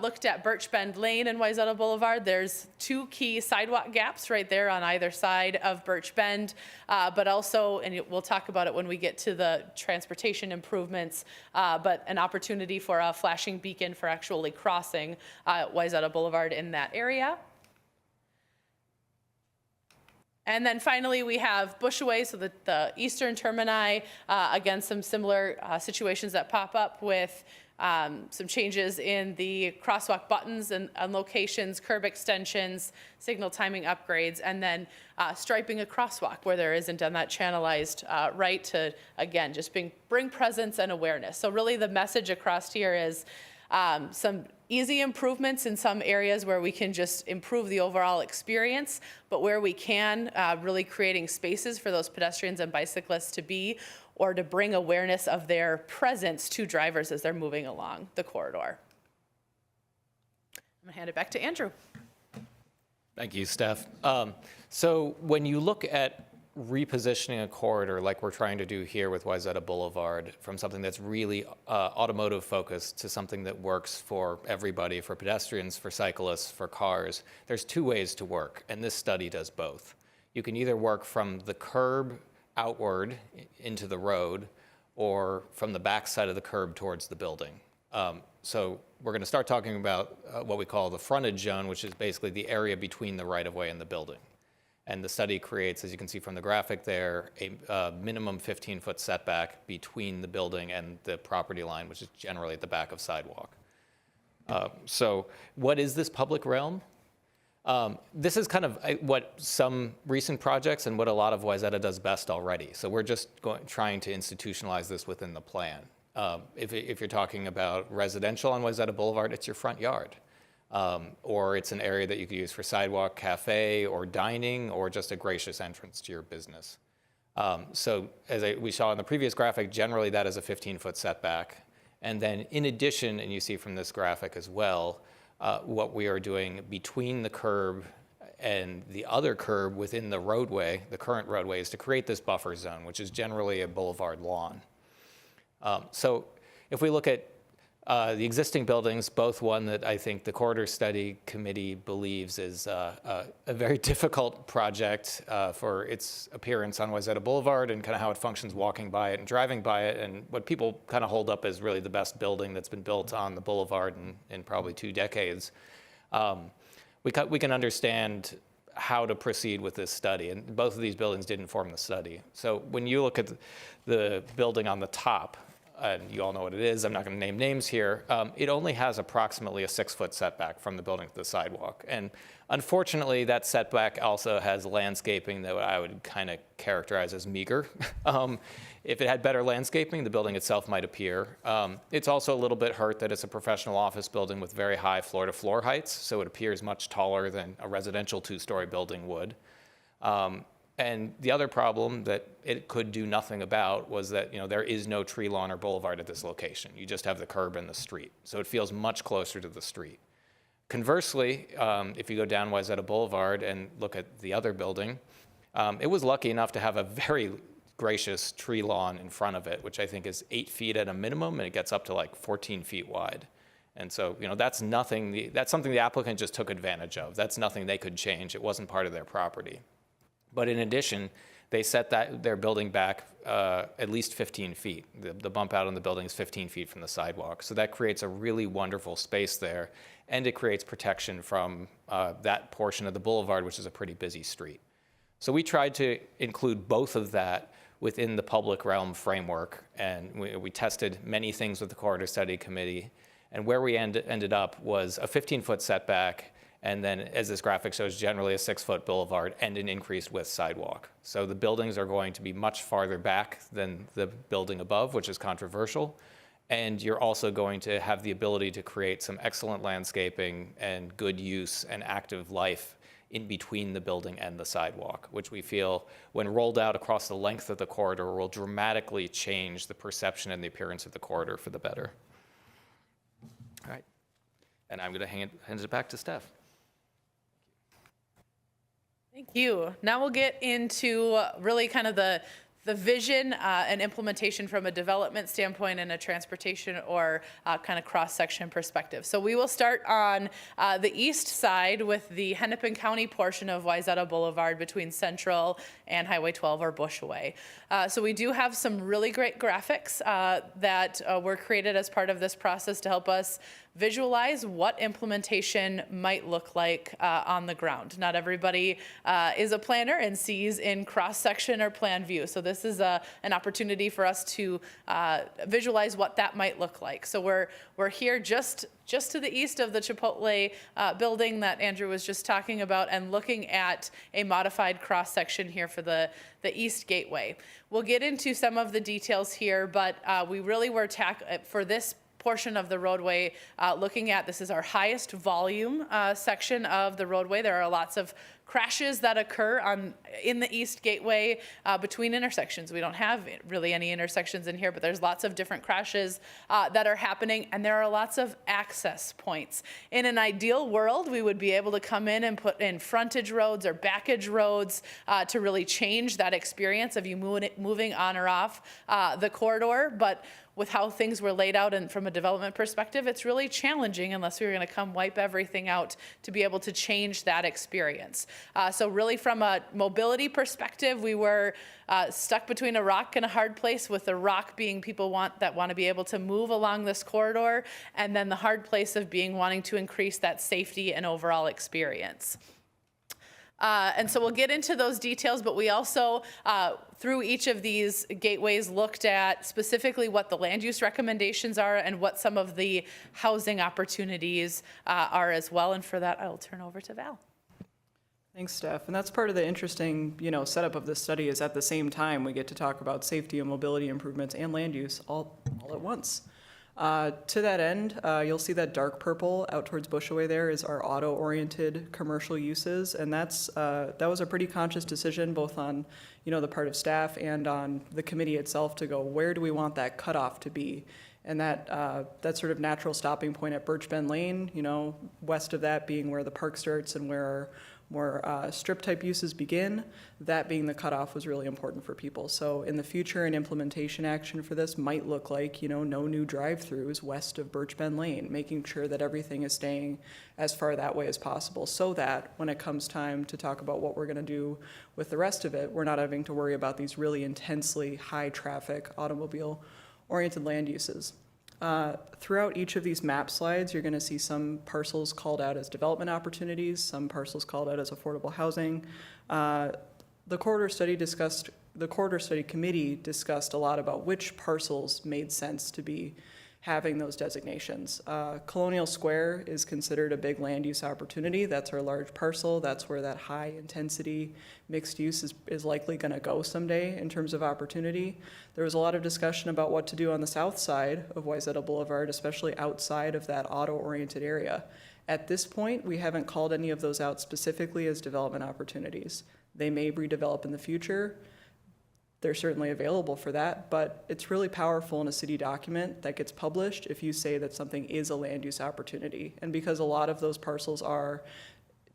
looked at Birch Bend Lane and Wayzata Boulevard. There's 2 key sidewalk gaps right there on either side of Birch Bend, but also, and we'll talk about it when we get to the transportation improvements, but an opportunity for a flashing beacon for actually crossing Wayzata Boulevard in that area. And then finally, we have Bushway, so the eastern termini, again, some similar situations that pop up with some changes in the crosswalk buttons and locations, curb extensions, signal timing upgrades, and then striping a crosswalk where there isn't on that channelized right to, again, just bring presence and awareness. So really the message across here is some easy improvements in some areas where we can just improve the overall experience, but where we can, really creating spaces for those pedestrians and bicyclists to be, or to bring awareness of their presence to drivers as they're moving along the corridor. I'm gonna hand it back to Andrew. Thank you, Steph. So when you look at repositioning a corridor like we're trying to do here with Wayzata Boulevard from something that's really automotive focused to something that works for everybody, for pedestrians, for cyclists, for cars, there's two ways to work, and this study does both. You can either work from the curb outward into the road or from the back side of the curb towards the building. So we're going to start talking about what we call the frontage zone, which is basically the area between the right-of-way and the building. And the study creates, as you can see from the graphic there, a minimum 15-foot setback between the building and the property line, which is generally at the back of sidewalk. So what is this public realm? This is kind of what some recent projects and what a lot of Wayzata does best already. So we're just trying to institutionalize this within the plan. If you're talking about residential on Wayzata Boulevard, it's your front yard. Or it's an area that you could use for sidewalk, cafe, or dining, or just a gracious entrance to your business. So as we saw in the previous graphic, generally that is a 15-foot setback. And then in addition, and you see from this graphic as well, what we are doing between the curb and the other curb within the roadway, the current roadway, is to create this buffer zone, which is generally a boulevard lawn. So if we look at the existing buildings, both one that I think the Corridor Study Committee believes is a very difficult project for its appearance on Wayzata Boulevard and kind of how it functions walking by it and driving by it, and what people kind of hold up as really the best building that's been built on the boulevard in probably 2 decades. We can understand how to proceed with this study, and both of these buildings did inform the study. So when you look at the building on the top, and you all know what it is, I'm not going to name names here, it only has approximately a 6-foot setback from the building to the sidewalk. And unfortunately, that setback also has landscaping that I would kind of characterize as meager. If it had better landscaping, the building itself might appear. It's also a little bit hurt that it's a professional office building with very high floor-to-floor heights, so it appears much taller than a residential 2-story building would. And the other problem that it could do nothing about was that, there is no tree lawn or boulevard at this location. You just have the curb and the street. So it feels much closer to the street. Conversely, if you go down Wayzata Boulevard and look at the other building, it was lucky enough to have a very gracious tree lawn in front of it, which I think is 8 feet at a minimum, and it gets up to like 14 feet wide. And so, that's something the applicant just took advantage of. That's nothing they could change. It wasn't part of their property. But in addition, they set their building back at least 15 feet. The bump out on the building is 15 feet from the sidewalk. So that creates a really wonderful space there, and it creates protection from that portion of the boulevard, which is a pretty busy street. So we tried to include both of that within the public realm framework, and we tested many things with the Corridor Study Committee, and where we ended up was a 15-foot setback, and then, as this graphic shows, generally a 6-foot boulevard and an increased width sidewalk. So the buildings are going to be much farther back than the building above, which is controversial. And you're also going to have the ability to create some excellent landscaping and good use and active life in between the building and the sidewalk, which we feel, when rolled out across the length of the corridor, will dramatically change the perception and the appearance of the corridor for the better. All right. And I'm going to hand it back to Steph. Thank you. Now we'll get into really kind of the vision and implementation from a development standpoint and a transportation or kind of cross-section perspective. So we will start on the east side with the Hennepin County portion of Wayzata Boulevard between Central and Highway 12 or Bushway. So we do have some really great graphics that were created as part of this process to help us visualize what implementation might look like on the ground. Not everybody is a planner and sees in cross-section or plan view. So this is an opportunity for us to visualize what that might look like. So we're here just to the east of the Chipotle building that Andrew was just talking about, and looking at a modified cross-section here for the East Gateway. We'll get into some of the details here, but we really were for this portion of the roadway, looking at, this is our highest volume section of the roadway. There are lots of crashes that occur in the East Gateway between intersections. We don't have really any intersections in here, but there's lots of different crashes that are happening, and there are lots of access points. In an ideal world, we would be able to come in and put in frontage roads or backage roads to really change that experience of you moving on or off the corridor, but with how things were laid out and from a development perspective, it's really challenging unless we were going to come wipe everything out to be able to change that experience. So really from a mobility perspective, we were stuck between a rock and a hard place, with the rock being people want to be able to move along this corridor, and then the hard place of being wanting to increase that safety and overall experience. And so we'll get into those details, but we also, through each of these gateways, looked at specifically what the land use recommendations are and what some of the housing opportunities are as well. And for that, I'll turn over to Val. Thanks, Steph. And that's part of the interesting, setup of this study is at the same time we get to talk about safety and mobility improvements and land use all at once. To that end, you'll see that dark purple out towards Bushaway there is our auto-oriented commercial uses, and that was a pretty conscious decision both on the part of staff and on the committee itself to go, where do we want that cutoff to be? And that sort of natural stopping point at Birch Bend Lane, west of that being where the park starts and where our more strip-type uses begin, that being the cutoff was really important for people. So in the future, an implementation action for this might look like, no new drive-throughs west of Birch Bend Lane, making sure that everything is staying as far that way as possible so that when it comes time to talk about what we're going to do with the rest of it, we're not having to worry about these really intensely high-traffic automobile-oriented land uses. Throughout each of these map slides, you're going to see some parcels called out as development opportunities, some parcels called out as affordable housing. The corridor study committee discussed a lot about which parcels made sense to be having those designations. Colonial Square is considered a big land use opportunity. That's our large parcel. That's where that high intensity mixed use is likely going to go someday in terms of opportunity. There was a lot of discussion about what to do on the south side of Wayzata Boulevard, especially outside of that auto-oriented area. At this point, we haven't called any of those out specifically as development opportunities. They may redevelop in the future. They're certainly available for that, but it's really powerful in a city document that gets published if you say that something is a land use opportunity. And because a lot of those parcels are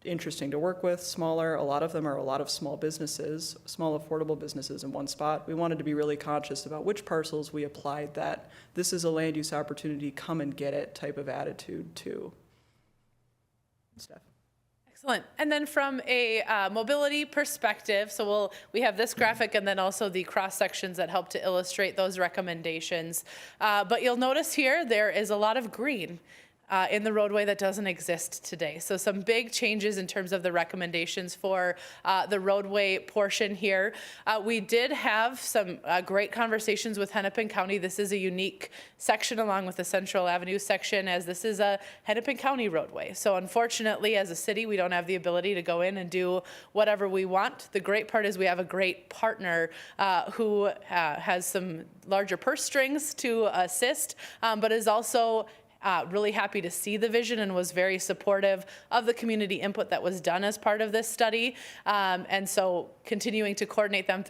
interesting to work with, smaller, a lot of them are a lot of small businesses, small affordable businesses in one spot, we wanted to be really conscious about which parcels we applied that this is a land use opportunity, come and get it type of attitude to. Steph. Excellent. And then from a mobility perspective, so we have this graphic and then also the cross sections that help to illustrate those recommendations. But you'll notice here there is a lot of green in the roadway that doesn't exist today. So some big changes in terms of the recommendations for the roadway portion here. We did have some great conversations with Hennepin County. This is a unique section along with the Central Avenue section, as this is a Hennepin County roadway. So unfortunately, as a city, we don't have the ability to go in and do whatever we want. The great part is we have a great partner who has some larger purse strings to assist, but is also really happy to see the vision and was very supportive of the community input that was done as part of this study. And so continuing to coordinate them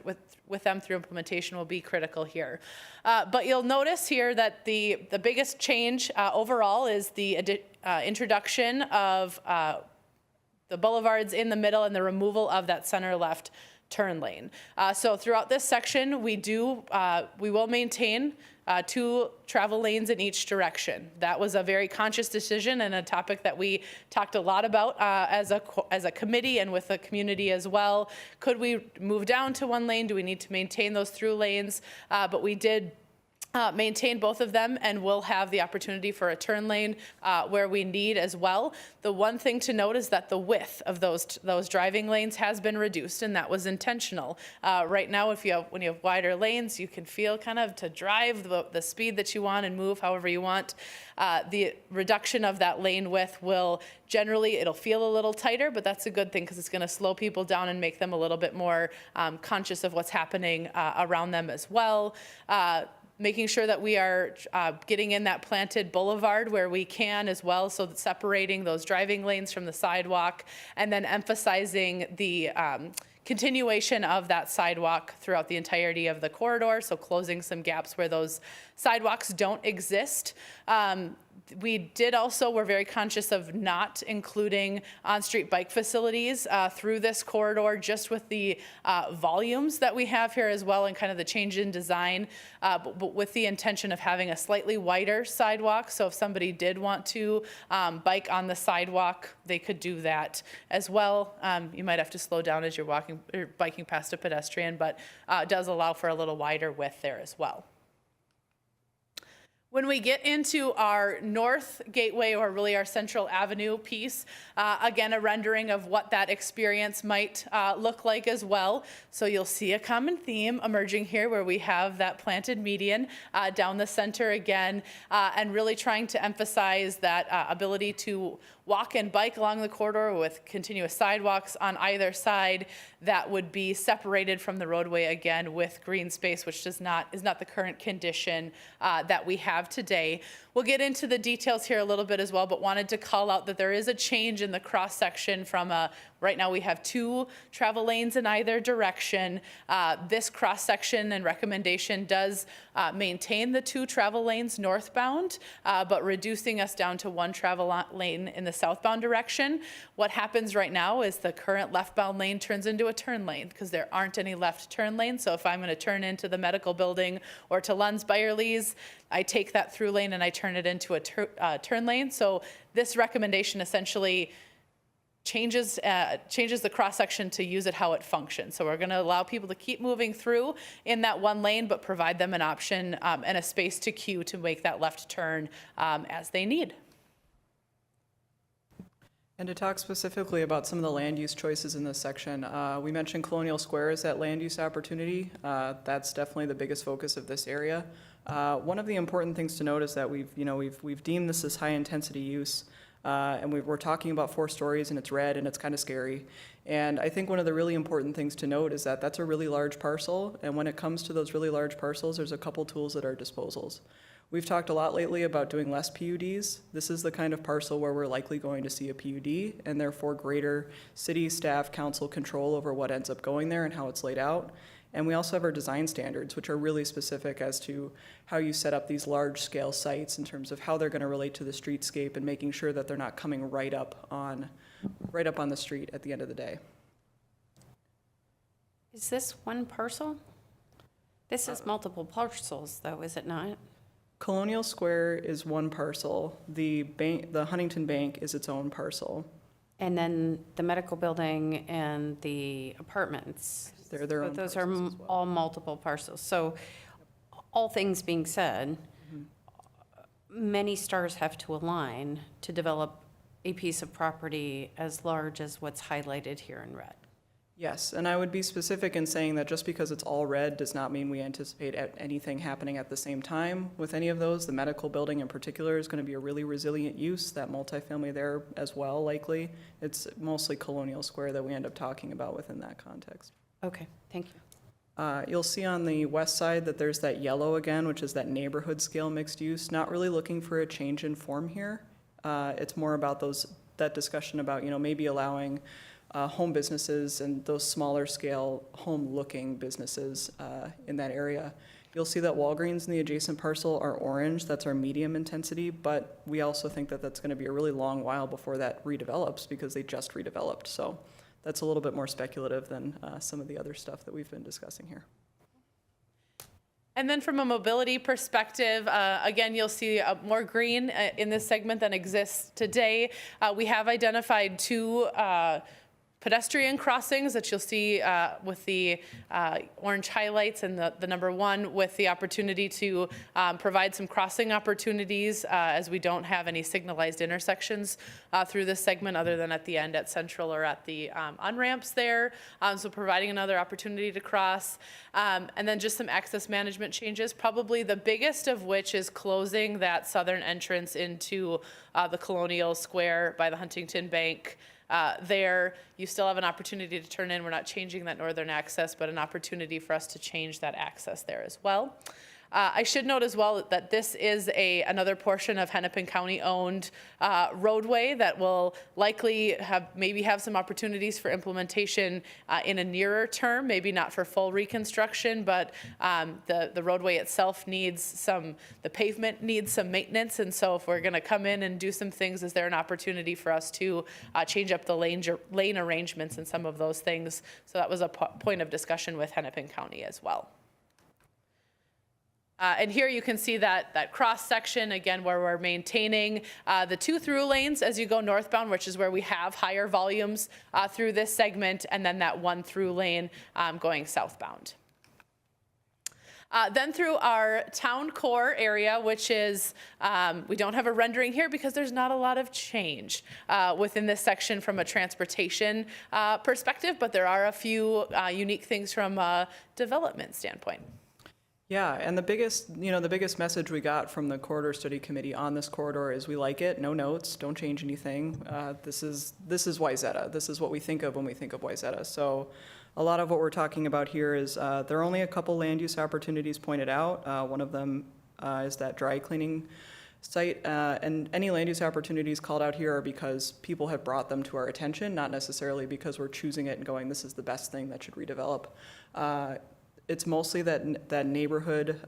with them through implementation will be critical here. But you'll notice here that the biggest change overall is the introduction of the boulevards in the middle and the removal of that center left turn lane. So throughout this section, we will maintain 2 travel lanes in each direction. That was a very conscious decision and a topic that we talked a lot about as a committee and with the community as well. Could we move down to 1 lane? Do we need to maintain those through lanes? But we did maintain both of them, and we'll have the opportunity for a turn lane where we need as well. The one thing to note is that the width of those driving lanes has been reduced, and that was intentional. Right now, when you have wider lanes, you can feel kind of to drive the speed that you want and move however you want. The reduction of that lane width it'll feel a little tighter, but that's a good thing because it's going to slow people down and make them a little bit more conscious of what's happening around them as well. making sure that we are getting in that planted boulevard where we can as well, so that separating those driving lanes from the sidewalk, and then emphasizing the continuation of that sidewalk throughout the entirety of the corridor, so closing some gaps where those sidewalks don't exist. We're very conscious of not including on-street bike facilities through this corridor, just with the volumes that we have here as well, and kind of the change in design, but with the intention of having a slightly wider sidewalk. So if somebody did want to bike on the sidewalk, they could do that as well. You might have to slow down as you're walking or biking past a pedestrian, but it does allow for a little wider width there as well. When we get into our north gateway, or really our Central Avenue piece, again, a rendering of what that experience might look like as well. So you'll see a common theme emerging here, where we have that planted median down the center again, and really trying to emphasize that ability to walk and bike along the corridor with continuous sidewalks on either side that would be separated from the roadway, again, with green space, which is not the current condition that we have today. We'll get into the details here a little bit as well, but wanted to call out that there is a change in the cross section from right now we have 2 travel lanes in either direction. This cross section and recommendation does maintain the 2 travel lanes northbound, but reducing us down to 1 travel lane in the southbound direction. What happens right now is the current leftbound lane turns into a turn lane, because there aren't any left turn lanes. So if I'm going to turn into the medical building or to Lunds Byerly's, I take that through lane and I turn it into a turn lane. So this recommendation essentially changes the cross section to use it how it functions. So we're going to allow people to keep moving through in that 1 lane, but provide them an option and a space to queue to make that left turn as they need. And to talk specifically about some of the land use choices in this section, we mentioned Colonial Square as that land use opportunity. That's definitely the biggest focus of this area. One of the important things to note is that we've deemed this as high intensity use, and we're talking about 4 stories, and it's red, and it's kind of scary. And I think one of the really important things to note is that that's a really large parcel, and when it comes to those really large parcels, there's a couple tools at our disposals. We've talked a lot lately about doing less PUDs. This is the kind of parcel where we're likely going to see a PUD, and therefore greater city, staff, council control over what ends up going there and how it's laid out. And we also have our design standards, which are really specific as to how you set up these large-scale sites in terms of how they're going to relate to the streetscape, and making sure that they're not coming right up on the street at the end of the day. Is this one parcel? This is multiple parcels, though, is it not? Colonial Square is one parcel. The Huntington Bank is its own parcel. And then the medical building and the apartments. They're their own Those are parcels as well. all multiple parcels. So all things being said, many stars have to align to develop a piece of property as large as what's highlighted here in red. Yes, and I would be specific in saying that just because it's all red does not mean we anticipate anything happening at the same time with any of those. The medical building in particular is going to be a really resilient use, that multifamily there as well, likely. It's mostly Colonial Square that we end up talking about within that context. Okay, thank you. You'll see on the west side that there's that yellow again, which is that neighborhood scale mixed use. Not really looking for a change in form here. It's more about that discussion about, maybe allowing home businesses and those smaller scale home looking businesses in that area. You'll see that Walgreens in the adjacent parcel are orange. That's our medium intensity, but we also think that that's going to be a really long while before that redevelops, because they just redeveloped. So that's a little bit more speculative than some of the other stuff that we've been discussing here. And then from a mobility perspective, again, you'll see more green in this segment than exists today. We have identified 2 pedestrian crossings that you'll see with the orange highlights, and the number 1 with the opportunity to provide some crossing opportunities as we don't have any signalized intersections through this segment other than at the end at Central or at the on-ramps there. So providing another opportunity to cross. And then just some access management changes, probably the biggest of which is closing that southern entrance into the Colonial Square by the Huntington Bank. There, you still have an opportunity to turn in. We're not changing that northern access, but an opportunity for us to change that access there as well. I should note as well that this is another portion of Hennepin County-owned roadway that will likely maybe have some opportunities for implementation in a nearer term, maybe not for full reconstruction, but the roadway itself the pavement needs some maintenance, and so if we're going to come in and do some things, is there an opportunity for us to change up the lane arrangements and some of those things? So that was a point of discussion with Hennepin County as well. And here you can see that cross section, again, where we're maintaining the 2 through lanes as you go northbound, which is where we have higher volumes through this segment, and then that 1 through lane going southbound. Then through our town core area, which is, we don't have a rendering here because there's not a lot of change within this section from a transportation perspective, but there are a few unique things from a development standpoint. Yeah, and the biggest message we got from the corridor study committee on this corridor is we like it, no notes, don't change anything. This is Wayzata. This is what we think of when we think of Wayzata. So a lot of what we're talking about here is there are only a couple land use opportunities pointed out. One of them is that dry cleaning site, and any land use opportunities called out here are because people have brought them to our attention, not necessarily because we're choosing it and going, this is the best thing that should redevelop. It's mostly that neighborhood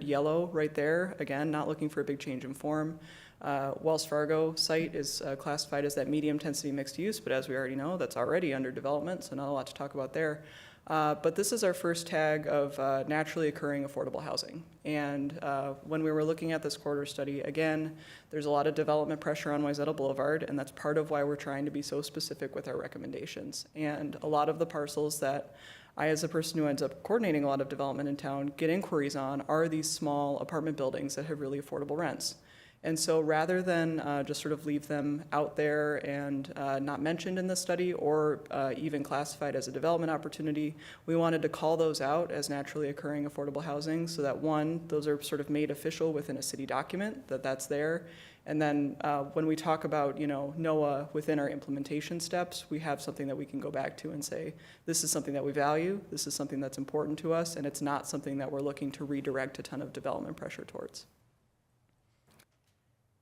yellow right there. Again, not looking for a big change in form. Wells Fargo site is classified as that medium intensity mixed use, but as we already know, that's already under development, so not a lot to talk about there. But this is our first tag of naturally occurring affordable housing. And when we were looking at this corridor study, again, there's a lot of development pressure on Wayzata Boulevard, and that's part of why we're trying to be so specific with our recommendations. And a lot of the parcels that I, as a person who ends up coordinating a lot of development in town, get inquiries on are these small apartment buildings that have really affordable rents. And so rather than just sort of leave them out there and not mentioned in the study or even classified as a development opportunity, we wanted to call those out as naturally occurring affordable housing so that, one, those are sort of made official within a city document, that's there. And then when we talk about, NOAA within our implementation steps, we have something that we can go back to and say, this is something that we value, this is something that's important to us, and it's not something that we're looking to redirect a ton of development pressure towards.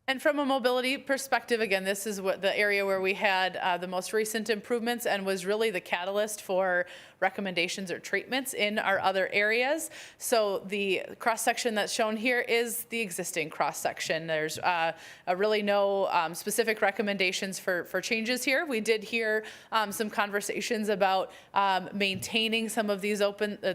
And from a mobility perspective, again, this is what the area where we had the most recent improvements and was really the catalyst for recommendations or treatments in our other areas. So the cross-section that's shown here is the existing cross-section. There's really no specific recommendations for changes here. We did hear some conversations about maintaining some of these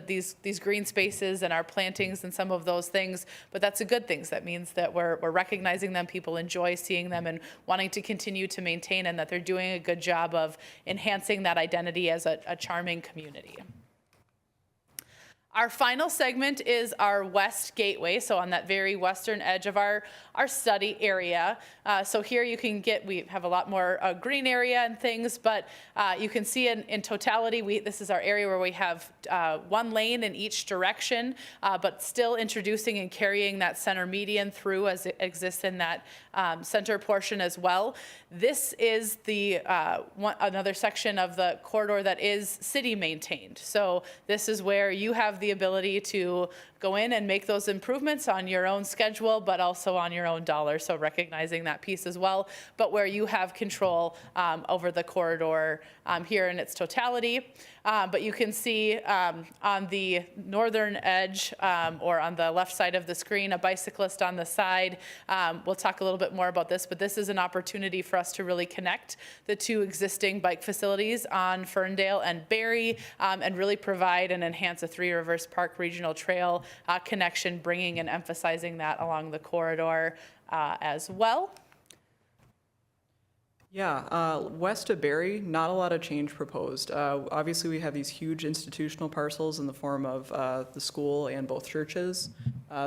these green spaces and our plantings and some of those things, but that's a good thing. That means that we're recognizing them, people enjoy seeing them and wanting to continue to maintain, and that they're doing a good job of enhancing that identity as a charming community. Our final segment is our west gateway, so on that very western edge of our study area. So here we have a lot more green area and things, but you can see in totality, this is our area where we have 1 lane in each direction, but still introducing and carrying that center median through as it exists in that center portion as well. This is another section of the corridor that is city maintained. So this is where you have the ability to go in and make those improvements on your own schedule, but also on your own dollar. So recognizing that piece as well, but where you have control over the corridor here in its totality. But you can see on the northern edge or on the left side of the screen, a bicyclist on the side. We'll talk a little bit more about this, but this is an opportunity for us to really connect the 2 existing bike facilities on Ferndale and Barry and really provide and enhance a Three Rivers Park Regional Trail connection, bringing and emphasizing that along the corridor as well. Yeah, west of Barry, not a lot of change proposed. Obviously, we have these huge institutional parcels in the form of the school and both churches.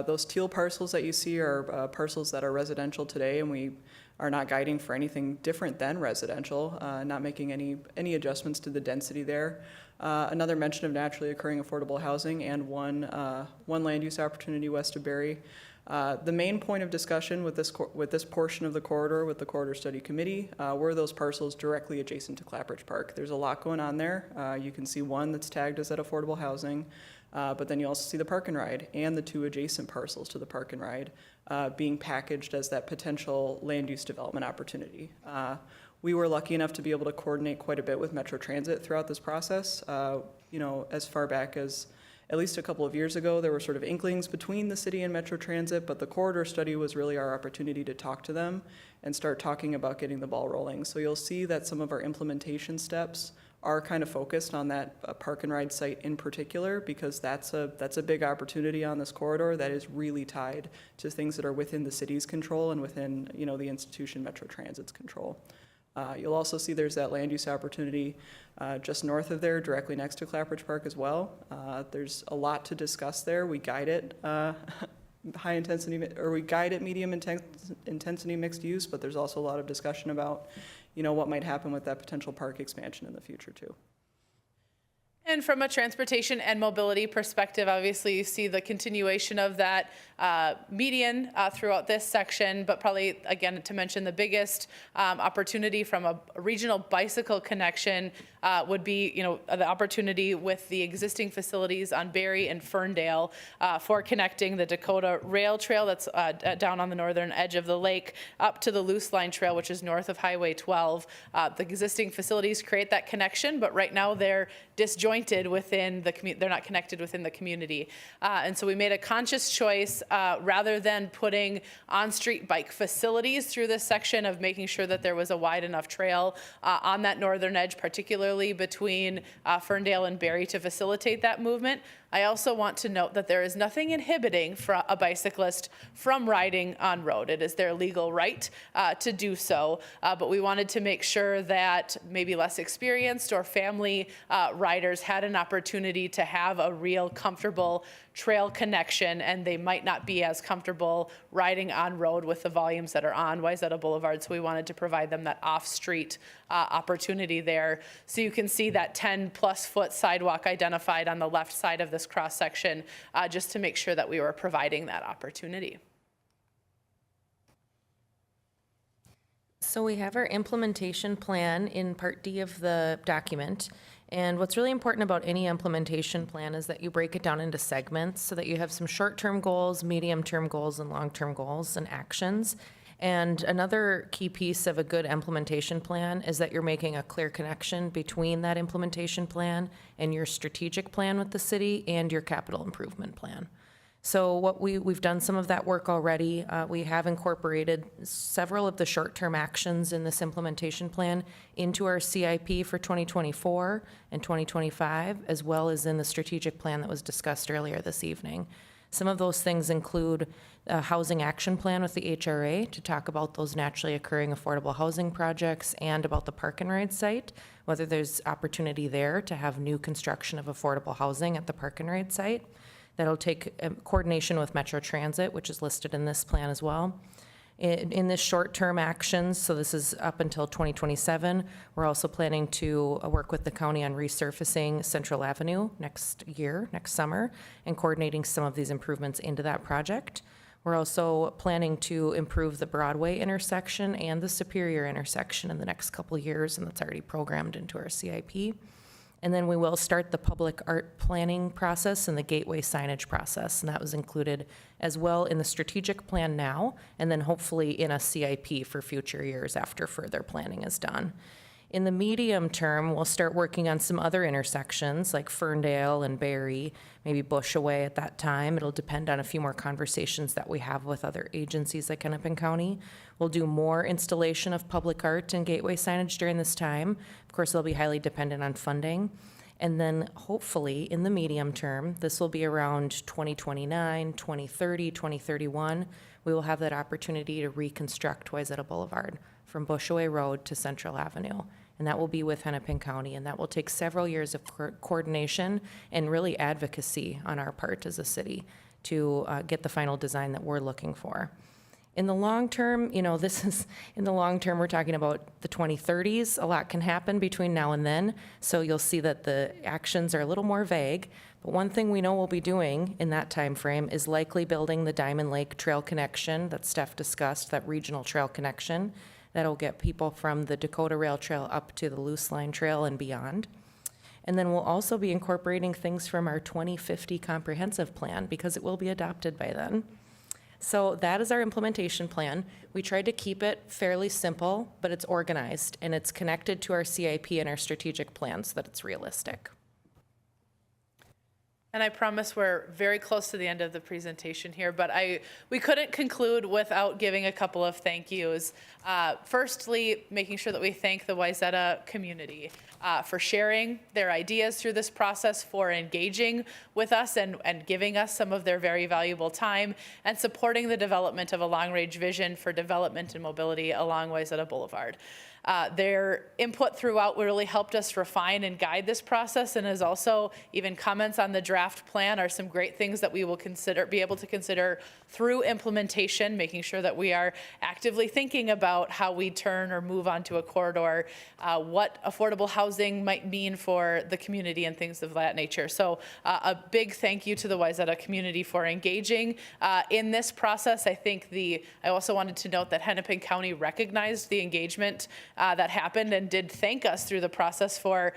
Those teal parcels that you see are parcels that are residential today, and we are not guiding for anything different than residential, not making any adjustments to the density there. Another mention of naturally occurring affordable housing and one land use opportunity west of Barry. The main point of discussion with this portion of the corridor with the Corridor Study Committee were those parcels directly adjacent to Clapbridge Park. There's a lot going on there. You can see one that's tagged as that affordable housing. But then you also see the Park and Ride and the 2 adjacent parcels to the Park and Ride being packaged as that potential land use development opportunity. We were lucky enough to be able to coordinate quite a bit with Metro Transit throughout this process. As far back as at least a couple of years ago, there were sort of inklings between the city and Metro Transit, but the corridor study was really our opportunity to talk to them and start talking about getting the ball rolling. So you'll see that some of our implementation steps are kind of focused on that Park and Ride site in particular, because that's a big opportunity on this corridor that is really tied to things that are within the city's control and within, the institution Metro Transit's control. You'll also see there's that land use opportunity just north of there, directly next to Clapbridge Park as well. There's a lot to discuss there. We guide it high intensity, or we guide it medium intensity mixed use, but there's also a lot of discussion about, what might happen with that potential park expansion in the future too. And from a transportation and mobility perspective, obviously you see the continuation of that median throughout this section, but probably, again, to mention the biggest opportunity from a regional bicycle connection would be, the opportunity with the existing facilities on Berry and Ferndale for connecting the Dakota Rail Trail that's down on the northern edge of the lake up to the Loose Line Trail, which is north of Highway 12. The existing facilities create that connection, but right now they're disjointed within the community. They're not connected within the community. And so we made a conscious choice rather than putting on-street bike facilities through this section of making sure that there was a wide enough trail on that northern edge, particularly between Ferndale and Berry, to facilitate that movement. I also want to note that there is nothing inhibiting for a bicyclist from riding on road. It is their legal right to do so, but we wanted to make sure that maybe less experienced or family riders had an opportunity to have a real comfortable trail connection, and they might not be as comfortable riding on road with the volumes that are on Wayzata Boulevard. So we wanted to provide them that off-street opportunity there. So you can see that 10+ foot sidewalk identified on the left side of this cross section, just to make sure that we were providing that opportunity. So we have our implementation plan in Part D of the document. And what's really important about any implementation plan is that you break it down into segments so that you have some short-term goals, medium-term goals, and long-term goals and actions. And another key piece of a good implementation plan is that you're making a clear connection between that implementation plan and your strategic plan with the city and your capital improvement plan. So what we've done some of that work already. We have incorporated several of the short-term actions in this implementation plan into our CIP for 2024 and 2025, as well as in the strategic plan that was discussed earlier this evening. Some of those things include a housing action plan with the HRA to talk about those naturally occurring affordable housing projects and about the Park and Ride site, whether there's opportunity there to have new construction of affordable housing at the Park and Ride site. That'll take coordination with Metro Transit, which is listed in this plan as well. In this short-term actions, so this is up until 2027, we're also planning to work with the county on resurfacing Central Avenue next summer, and coordinating some of these improvements into that project. We're also planning to improve the Broadway intersection and the Superior intersection in the next couple of years, and that's already programmed into our CIP. And then we will start the public art planning process and the gateway signage process, and that was included as well in the strategic plan now, and then hopefully in a CIP for future years after further planning is done. In the medium term, we'll start working on some other intersections like Ferndale and Berry, maybe Bushaway at that time. It'll depend on a few more conversations that we have with other agencies like Hennepin County. We'll do more installation of public art and gateway signage during this time. Of course, they'll be highly dependent on funding. And then hopefully in the medium term, this will be around 2029, 2030, 2031, we will have that opportunity to reconstruct Wayzata Boulevard from Bushaway Road to Central Avenue. And that will be with Hennepin County, and that will take several years of coordination and really advocacy on our part as a city to get the final design that we're looking for. In the long term, in the long term, we're talking about the 2030s. A lot can happen between now and then, so you'll see that the actions are a little more vague. But one thing we know we'll be doing in that time frame is likely building the Diamond Lake Trail connection that Steph discussed, that regional trail connection. That'll get people from the Dakota Rail Trail up to the Loose Line Trail and beyond. And then we'll also be incorporating things from our 2050 comprehensive plan because it will be adopted by then. So that is our implementation plan. We tried to keep it fairly simple, but it's organized and it's connected to our CIP and our strategic plan so that it's realistic. And I promise we're very close to the end of the presentation here, but we couldn't conclude without giving a couple of thank yous. Firstly, making sure that we thank the Wayzata community for sharing their ideas through this process, for engaging with us and giving us some of their very valuable time, and supporting the development of a long-range vision for development and mobility along Wayzata Boulevard. Their input throughout really helped us refine and guide this process, and as also even comments on the draft plan are some great things that we will be able to consider through implementation, making sure that we are actively thinking about how we turn or move onto a corridor, what affordable housing might mean for the community and things of that nature. So a big thank you to the Wayzata community for engaging in this process. I also wanted to note that Hennepin County recognized the engagement that happened and did thank us through the process for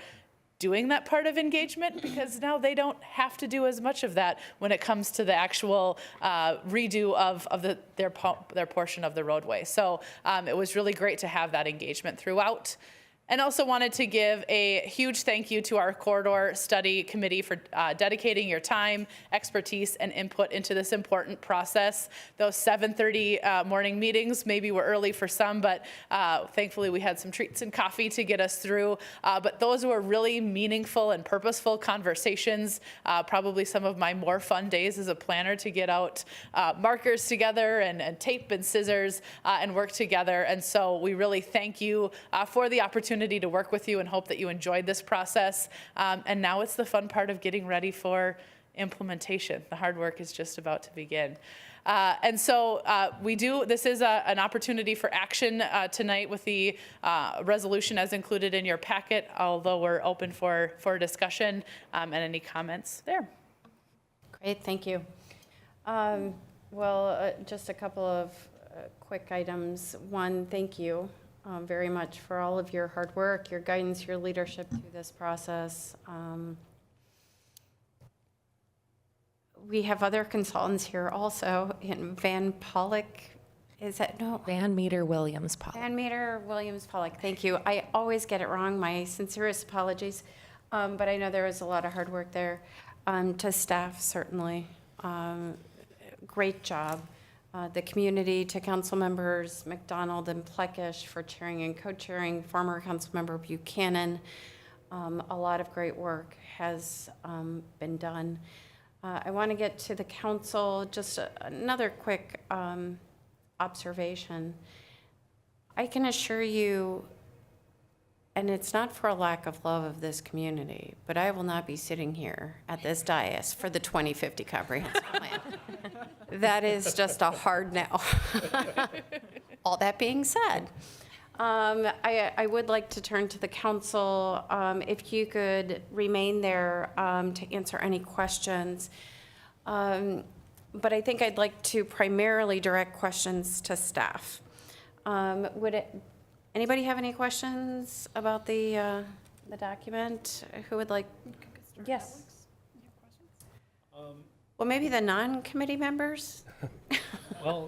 doing that part of engagement, because now they don't have to do as much of that when it comes to the actual redo of their portion of the roadway. So it was really great to have that engagement throughout. And also wanted to give a huge thank you to our corridor study committee for dedicating your time, expertise, and input into this important process. Those 7:30 morning meetings maybe were early for some, but thankfully we had some treats and coffee to get us through. But those were really meaningful and purposeful conversations, probably some of my more fun days as a planner, to get out markers together and tape and scissors and work together. And so we really thank you for the opportunity to work with you and hope that you enjoyed this process. And now it's the fun part of getting ready for implementation. The hard work is just about to begin. And so this is an opportunity for action tonight with the resolution as included in your packet, although we're open for discussion and any comments there. Great, thank you. Just a couple of quick items. One, thank you very much for all of your hard work, your guidance, your leadership through this process. We have other consultants here also in Van Pollock. Is that no? Van Meter Williams Pollock. Van Meter Williams Pollock. Thank you. I always get it wrong. My sincerest apologies. But I know there was a lot of hard work there. To staff, certainly. Great job. The community, to council members McDonald and Plekish for chairing and co-chairing, former council member Buchanan. A lot of great work has been done. I want to get to the council, just another quick observation. I can assure you, and it's not for a lack of love of this community, but I will not be sitting here at this dais for the 2050 comprehensive plan. That is just a hard no. All that being said, I would like to turn to the council. If you could remain there to answer any questions. But I think I'd like to primarily direct questions to staff. Anybody have any questions about the document? Who would like? Yes. Well, maybe the non-committee members? Well,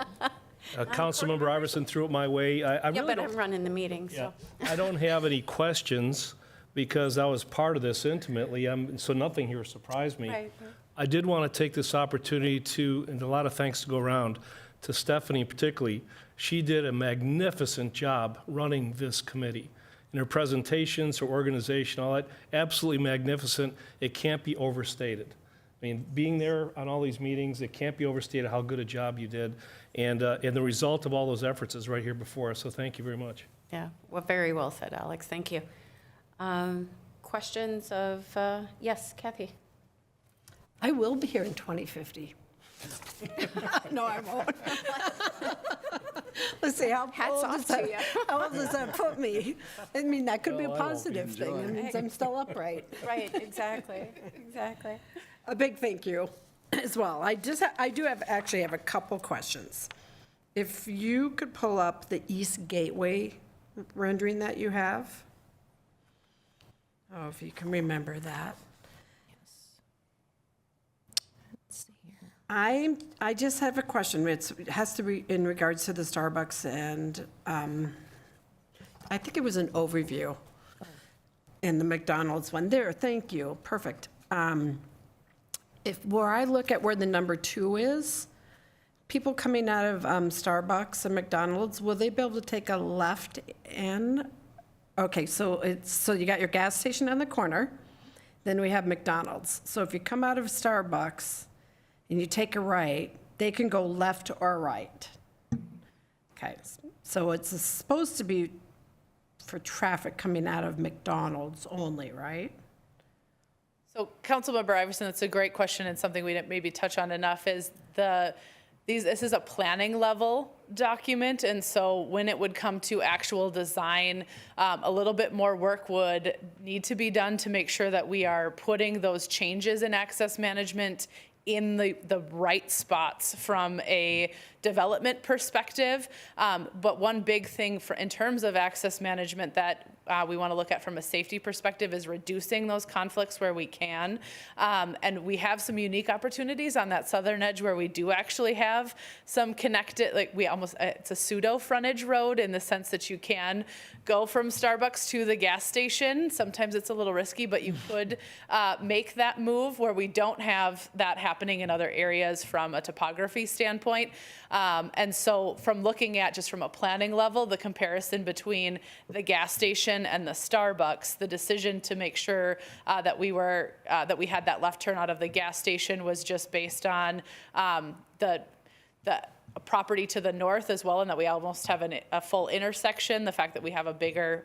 Councilmember Iverson threw it my way. I Yeah, really but don't, I'm running the meeting, so. I don't have any questions because I was part of this intimately, so nothing here surprised me. Right. I did want to take this opportunity and a lot of thanks to go around, to Stephanie particularly. She did a magnificent job running this committee. In her presentations, her organization, all that, absolutely magnificent. It can't be overstated. I mean, being there on all these meetings, it can't be overstated how good a job you did. And the result of all those efforts is right here before us, so thank you very much. Yeah, well, very well said, Alex. Thank you. Questions of, yes, Kathy? I will be here in 2050. No, I won't. Let's see, how Hats old off does to that, you. how old does that put me? I mean, that could be a Well, I won't be positive thing. It enjoying means I'm still upright. Right, exactly, exactly. A big thank you as well. I do actually have a couple questions. If you could pull up the East Gateway rendering that you have. Oh, if you can remember that. Let's see here. I just have a question. It has to be in regards to the Starbucks, and I think it was an overview in the McDonald's one. There, thank you, perfect. Where I look at where the number 2 is, people coming out of Starbucks and McDonald's, will they be able to take a left in? Okay, so you got your gas station on the corner, then we have McDonald's. So if you come out of Starbucks and you take a right, they can go left or right. Okay, so it's supposed to be for traffic coming out of McDonald's only, right? So Councilmember Iverson, that's a great question and something we didn't maybe touch on enough is this is a planning level document, and so when it would come to actual design, a little bit more work would need to be done to make sure that we are putting those changes in access management in the right spots from a development perspective. But one big thing in terms of access management that we want to look at from a safety perspective is reducing those conflicts where we can. And we have some unique opportunities on that southern edge where we do actually have some connected, it's a pseudo frontage road in the sense that you can go from Starbucks to the gas station. Sometimes it's a little risky, but you could make that move where we don't have that happening in other areas from a topography standpoint. And so from looking at just from a planning level, the comparison between the gas station and the Starbucks, the decision to make sure that we had that left turn out of the gas station was just based on the property to the north as well, and that we almost have a full intersection. The fact that we have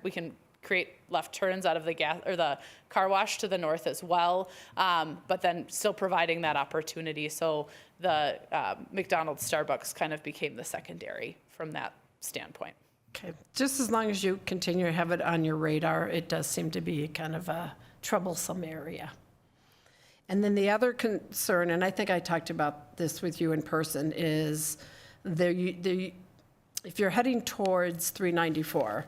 we can create left turns out of the gas or the car wash to the north as well, but then still providing that opportunity. So the McDonald's Starbucks kind of became the secondary from that standpoint. Okay, just as long as you continue to have it on your radar, it does seem to be kind of a troublesome area. And then the other concern, and I think I talked about this with you in person, is if you're heading towards 394,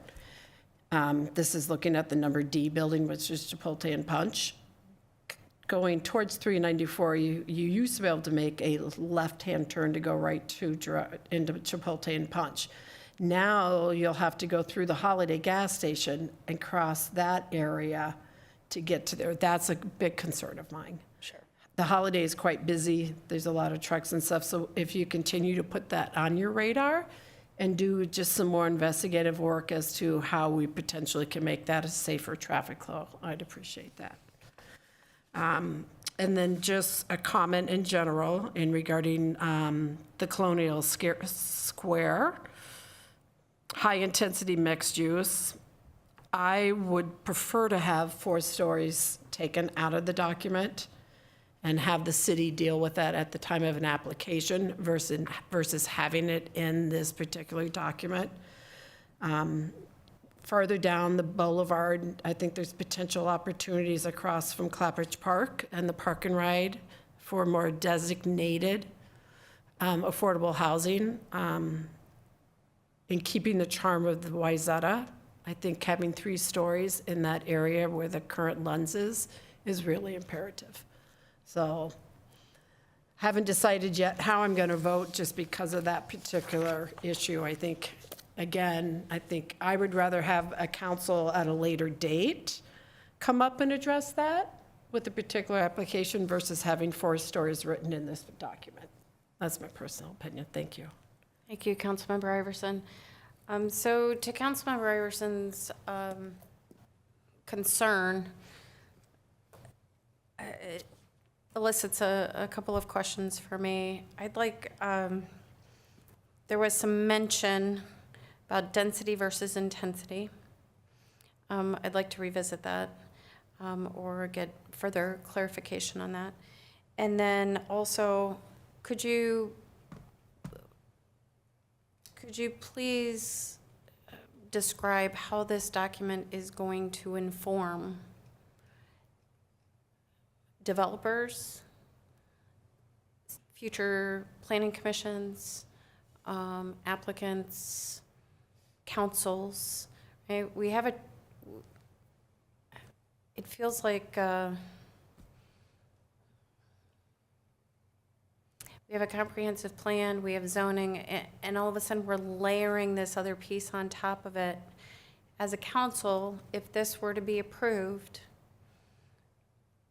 this is looking at the number D building, which is Chipotle and Punch. Going towards 394, you used to be able to make a left-hand turn to go right into Chipotle and Punch. Now you'll have to go through the Holiday gas station and cross that area to get to there. That's a big concern of mine. Sure. The Holiday is quite busy. There's a lot of trucks and stuff. So if you continue to put that on your radar and do just some more investigative work as to how we potentially can make that a safer traffic flow, I'd appreciate that. And then just a comment in general regarding the Colonial Square, high-intensity mixed use. I would prefer to have 4 stories taken out of the document and have the city deal with that at the time of an application versus having it in this particular document. Farther down the boulevard, I think there's potential opportunities across from Clappridge Park and the Park and Ride for more designated affordable housing. In keeping the charm of the Wayzata, I think having 3 stories in that area where the current lens is really imperative. So haven't decided yet how I'm going to vote just because of that particular issue. I think I would rather have a council at a later date come up and address that with a particular application versus having 4 stories written in this document. That's my personal opinion. Thank you. Thank you, Councilmember Iverson. So to Councilmember Iverson's concern, it elicits a couple of questions for me. I'd like, there was some mention about density versus intensity. I'd like to revisit that or get further clarification on that. And then also, could you please describe how this document is going to inform developers, future planning commissions, applicants, councils? Right? It it feels like we have a comprehensive plan, we have zoning, and all of a sudden we're layering this other piece on top of it. As a council, if this were to be approved,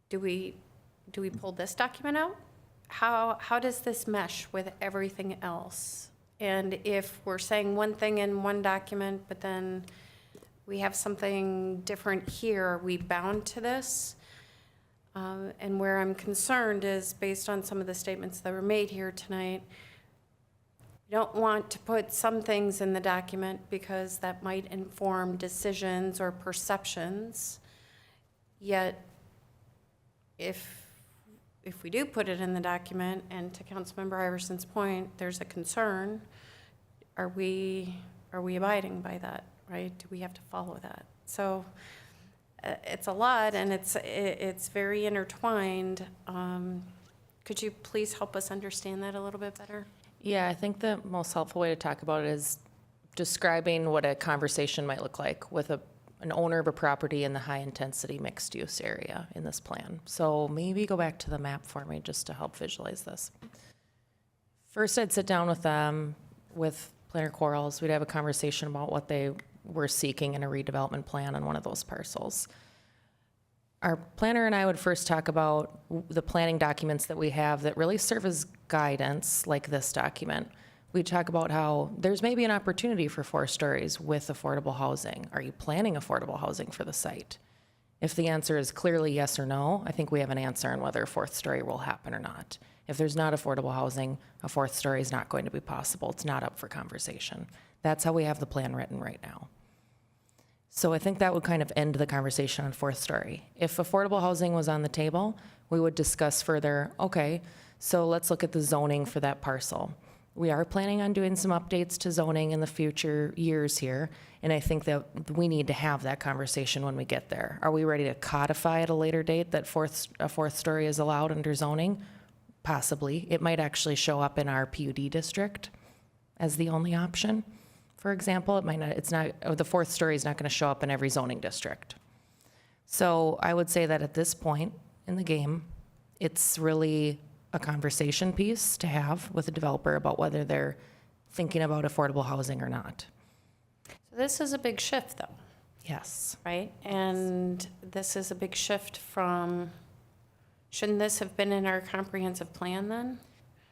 do we pull this document out? How does this mesh with everything else? And if we're saying one thing in one document, but then we have something different here, are we bound to this? And where I'm concerned is based on some of the statements that were made here tonight, you don't want to put some things in the document because that might inform decisions or perceptions. Yet, if we do put it in the document, and to Councilmember Iverson's point, there's a concern, are we abiding by that, right? Do we have to follow that? So it's a lot, and it's very intertwined. Could you please help us understand that a little bit better? Yeah, I think the most helpful way to talk about it is describing what a conversation might look like with an owner of a property in the high-intensity mixed-use area in this plan. So maybe go back to the map for me just to help visualize this. First, I'd sit down with them, with Planner Quarles. We'd have a conversation about what they were seeking in a redevelopment plan on one of those parcels. Our planner and I would first talk about the planning documents that we have that really serve as guidance, like this document. We'd talk about how there's maybe an opportunity for 4 stories with affordable housing. Are you planning affordable housing for the site? If the answer is clearly yes or no, I think we have an answer on whether a 4th story will happen or not. If there's not affordable housing, a 4th story is not going to be possible. It's not up for conversation. That's how we have the plan written right now. So I think that would kind of end the conversation on 4th story. If affordable housing was on the table, we would discuss further, okay, so let's look at the zoning for that parcel. We are planning on doing some updates to zoning in the future years here, and I think that we need to have that conversation when we get there. Are we ready to codify at a later date that a 4th story is allowed under zoning? Possibly. It might actually show up in our PUD district as the only option. For example, it might not, it's not, or the 4th story is not going to show up in every zoning district. So I would say that at this point in the game, it's really a conversation piece to have with a developer about whether they're thinking about affordable housing or not. So this is a big shift, though, Yes. right? And this is a big shift from, shouldn't this have been in our comprehensive plan then?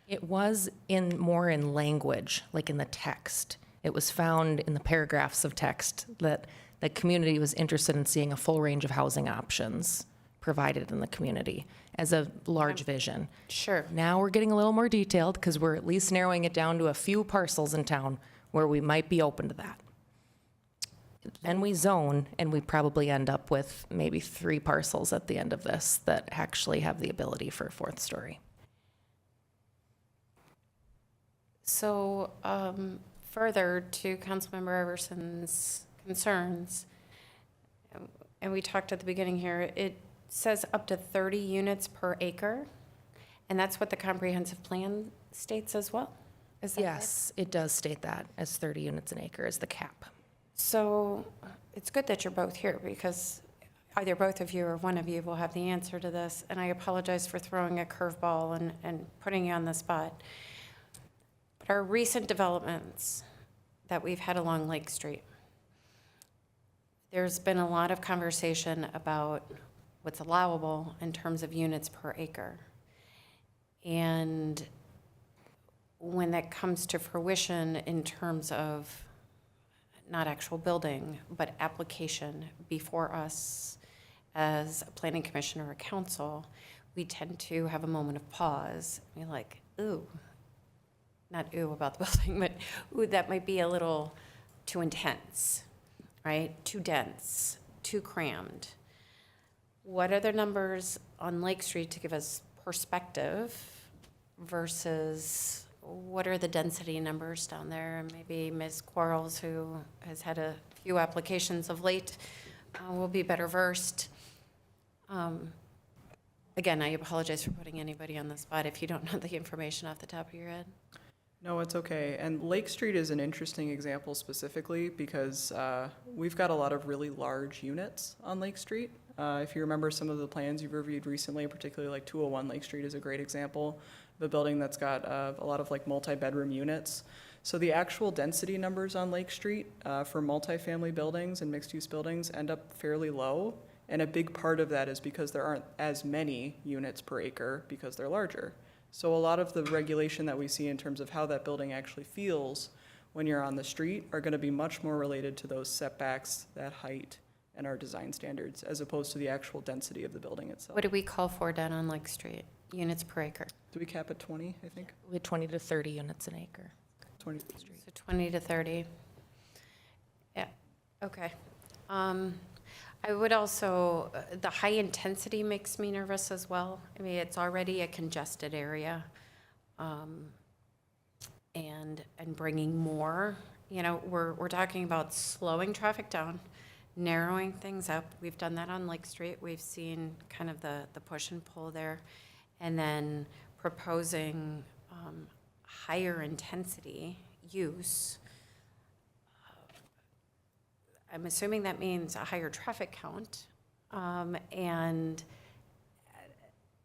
It was more in language, like in the text. It was found in the paragraphs of text that the community was interested in seeing a full range of housing options provided in the community as a large vision. Sure. Now we're getting a little more detailed because we're at least narrowing it down to a few parcels in town where we might be open to that. Then we zone, and we probably end up with maybe 3 parcels at the end of this that actually have the ability for a 4th story. So further to Councilmember Everson's concerns, and we talked at the beginning here, it says up to 30 units per acre, and that's what the comprehensive plan states as well? Is that correct? Yes, it does state that as 30 units an acre is the cap. So it's good that you're both here because either both of you or one of you will have the answer to this. And I apologize for throwing a curveball and putting you on the spot. But our recent developments that we've had along Lake Street, there's been a lot of conversation about what's allowable in terms of units per acre. And when that comes to fruition in terms of not actual building, but application before us as a planning commission or a council, we tend to have a moment of pause. We're like, ooh, not ooh about the building, but ooh, that might be a little too intense, right? Too dense, too crammed. What are the numbers on Lake Street to give us perspective versus what are the density numbers down there? And maybe Ms. Quarles, who has had a few applications of late, will be better versed. Again, I apologize for putting anybody on the spot if you don't know the information off the top of your head. No, it's okay. And Lake Street is an interesting example specifically because we've got a lot of really large units on Lake Street. If you remember some of the plans you've reviewed recently, particularly like 201 Lake Street is a great example of a building that's got a lot of like multi-bedroom units. So the actual density numbers on Lake Street for multifamily buildings and mixed-use buildings end up fairly low. And a big part of that is because there aren't as many units per acre because they're larger. So a lot of the regulation that we see in terms of how that building actually feels when you're on the street are going to be much more related to those setbacks, that height, and our design standards, as opposed to the actual density of the building itself. What do we call for down on Lake Street? Units per acre? Do we cap at 20, I think? We had 20 to 30 units an acre. 20. So 20 to 30. Yeah, okay. I would also, the high intensity makes me nervous as well. I mean, it's already a congested area. And bringing more, you know, we're talking about slowing traffic down, narrowing things up. We've done that on Lake Street. We've seen kind of the push and pull there. And then proposing higher intensity use. I'm assuming that means a higher traffic count. And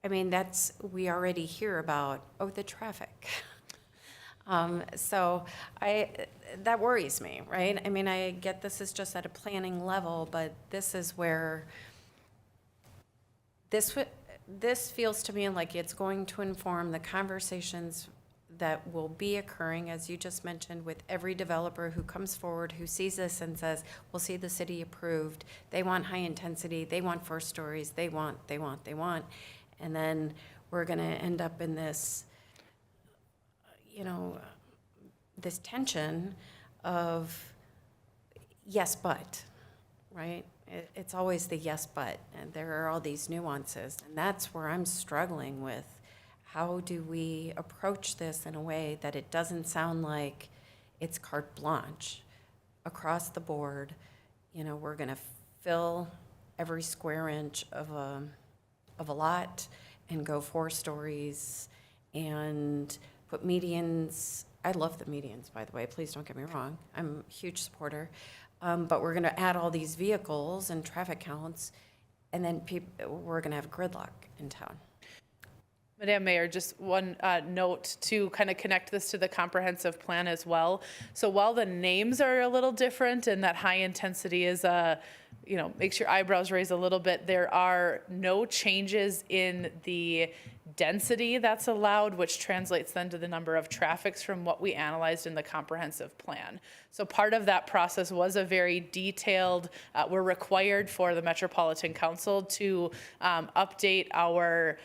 I mean, we already hear about, the traffic. So that worries me, right? I mean, I get this is just at a planning level, but this is where this feels to me like it's going to inform the conversations that will be occurring, as you just mentioned, with every developer who comes forward, who sees this and says, we'll see the city approved. They want high intensity, they want 4 stories, they want. And then we're gonna end up in this, you know, this tension of yes, but, right? It's always the yes, but, and there are all these nuances. And that's where I'm struggling with. How do we approach this in a way that it doesn't sound like it's carte blanche across the board? You know, we're gonna fill every square inch of a lot and go 4 stories and put medians. I love the medians, by the way, please don't get me wrong. I'm a huge supporter. But we're gonna add all these vehicles and traffic counts, and then we're gonna have gridlock in town. Madam Mayor, just one note to kind of connect this to the comprehensive plan as well. So while the names are a little different and that high intensity is makes your eyebrows raise a little bit, there are no changes in the density that's allowed, which translates then to the number of traffics from what we analyzed in the comprehensive plan. So part of that process was a very detailed, we're required for the Metropolitan Council to update our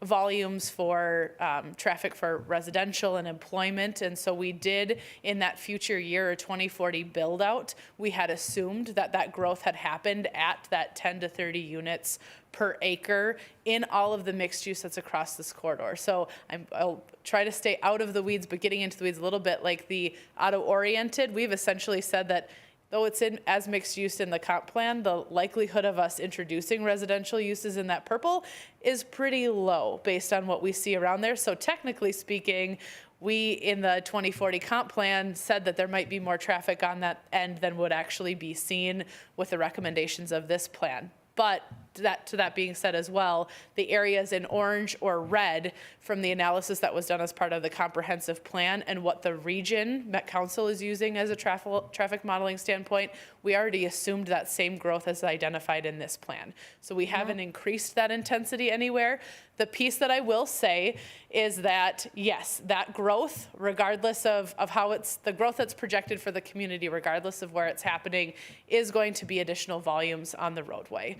volumes for traffic for residential and employment. And so we did, in that future year or 2040 build out, we had assumed that that growth had happened at that 10 to 30 units per acre in all of the mixed use that's across this corridor. So I'll try to stay out of the weeds, but getting into the weeds a little bit, like the auto-oriented, we've essentially said that though it's in as mixed use in the comp plan, the likelihood of us introducing residential uses in that purple is pretty low based on what we see around there. So technically speaking, we in the 2040 comp plan said that there might be more traffic on that end than would actually be seen with the recommendations of this plan. But to that being said as well, the areas in orange or red from the analysis that was done as part of the comprehensive plan and what the region Met Council is using as a traffic modeling standpoint, we already assumed that same growth as identified in this plan. So we haven't increased that intensity anywhere. The piece that I will say is that, yes, that growth, regardless of how the growth that's projected for the community, regardless of where it's happening, is going to be additional volumes on the roadway.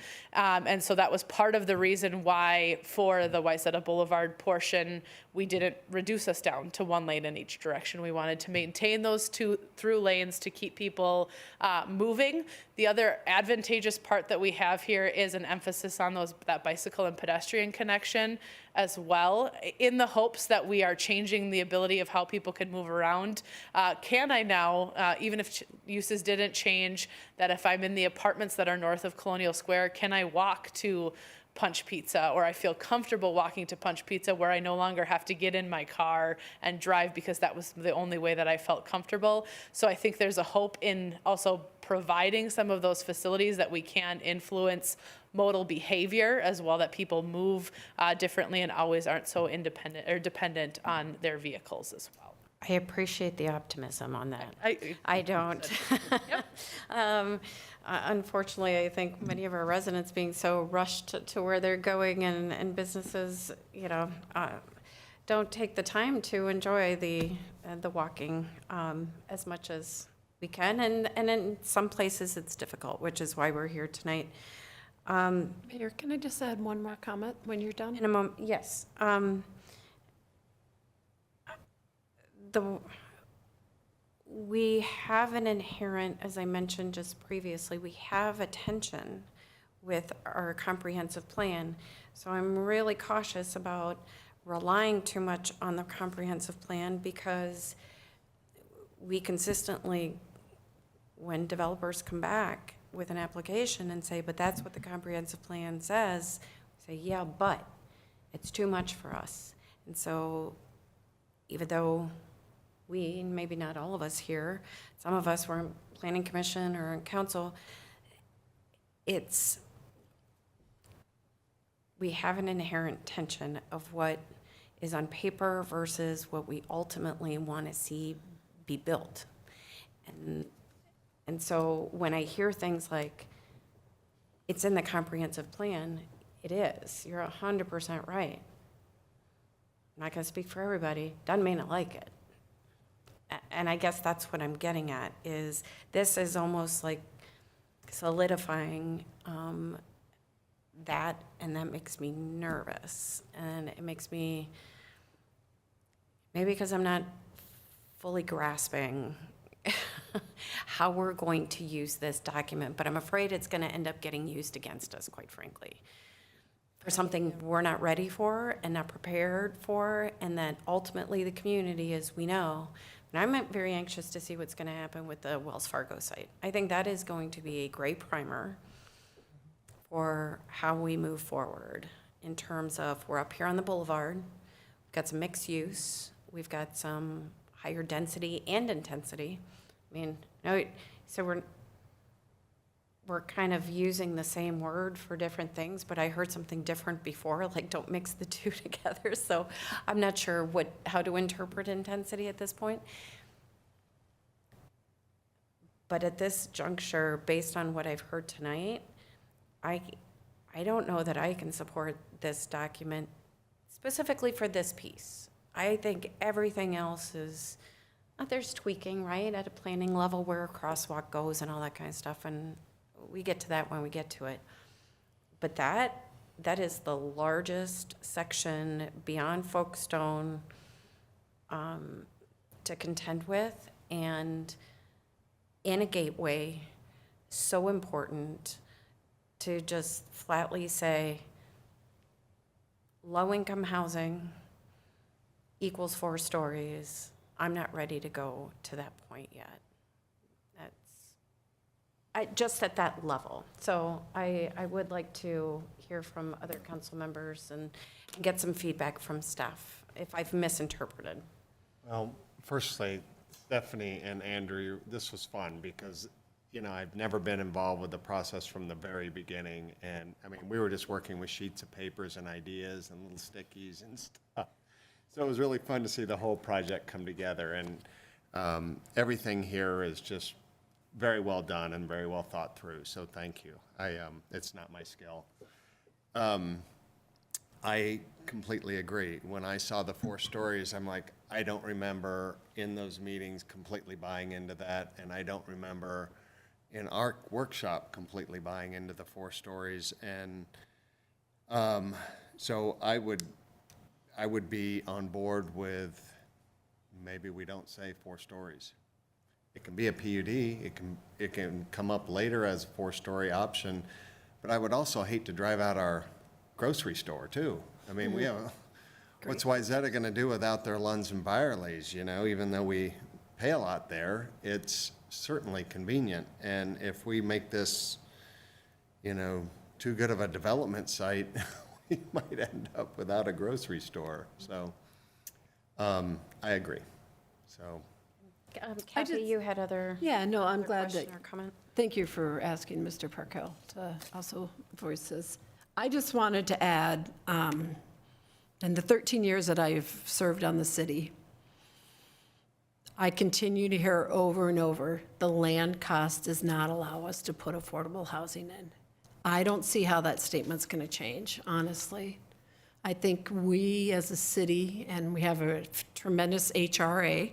And so that was part of the reason why for the Wayzata Boulevard portion, we didn't reduce us down to 1 lane in each direction. We wanted to maintain those 2 through lanes to keep people moving. The other advantageous part that we have here is an emphasis on that bicycle and pedestrian connection as well, in the hopes that we are changing the ability of how people can move around. Can I now, even if uses didn't change, that if I'm in the apartments that are north of Colonial Square, can I walk to Punch Pizza, or I feel comfortable walking to Punch Pizza where I no longer have to get in my car and drive because that was the only way that I felt comfortable. So I think there's a hope in also providing some of those facilities that we can influence modal behavior as well, that people move differently and always aren't so independent or dependent on their vehicles as well. I appreciate the optimism on that. I- I don't. Unfortunately, I think many of our residents being so rushed to where they're going and businesses, don't take the time to enjoy the walking as much as we can. And in some places, it's difficult, which is why we're here tonight. Mayor, can I just add one more comment when you're done? In a moment, yes. We have an inherent, as I mentioned just previously, we have a tension with our comprehensive plan. So I'm really cautious about relying too much on the comprehensive plan, because we consistently, when developers come back with an application and say, but that's what the comprehensive plan says, we say, yeah, but it's too much for us. And so even though we, maybe not all of us here, some of us were in planning commission or in council, we have an inherent tension of what is on paper versus what we ultimately want to see be built. And so when I hear things like, it's in the comprehensive plan, it is. You're 100% right. I'm not going to speak for everybody. Doesn't mean I like it. And I guess that's what I'm getting at, is this is almost like solidifying that, and that makes me nervous. And it makes me, maybe because I'm not fully grasping how we're going to use this document, but I'm afraid it's going to end up getting used against us, quite frankly, for something we're not ready for and not prepared for, and that ultimately the community, as we know. And I'm very anxious to see what's going to happen with the Wells Fargo site. I think that is going to be a great primer for how we move forward in terms of, we're up here on the boulevard, we've got some mixed use, we've got some higher density and intensity. I mean, no, so we're kind of using the same word for different things, but I heard something different before, like don't mix the two together. So I'm not sure how to interpret intensity at this point. But at this juncture, based on what I've heard tonight, I don't know that I can support this document specifically for this piece. I think everything else is, there's tweaking, right, at a planning level where a crosswalk goes and all that kind of stuff, and we get to that when we get to it. But that is the largest section beyond Folkestone to contend with, and in a gateway, so important to just flatly say low-income housing equals 4 stories. I'm not ready to go to that point yet. Just at that level. So I would like to hear from other council members and get some feedback from staff if I've misinterpreted. Well, firstly, Stephanie and Andrew, this was fun because, I've never been involved with the process from the very beginning. And I mean, we were just working with sheets of papers and ideas and little stickies and stuff. So it was really fun to see the whole project come together. And everything here is just very well done and very well thought through, so thank you. It's not my skill. I completely agree. When I saw the 4 stories, I'm like, I don't remember in those meetings completely buying into that, and I don't remember in our workshop completely buying into the 4 stories. And so I would be on board with, maybe we don't say 4 stories. It can be a PUD, it can come up later as a 4-story option, but I would also hate to drive out our grocery store too. I mean, we have, what's Wayzata gonna do without their Lunds and Byerlys, even though we pay a lot there, it's certainly convenient. And if we make this, too good of a development site, we might end up without a grocery store. So, I agree, so. Kathy, you had other Yeah, no, I'm other glad that, question or comment? Thank you for asking Mr. Parkel to also voice this. I just wanted to add, in the 13 years that I've served on the city, I continue to hear over and over, the land cost does not allow us to put affordable housing in. I don't see how that statement's going to change, honestly. I think we as a city, and we have a tremendous HRA,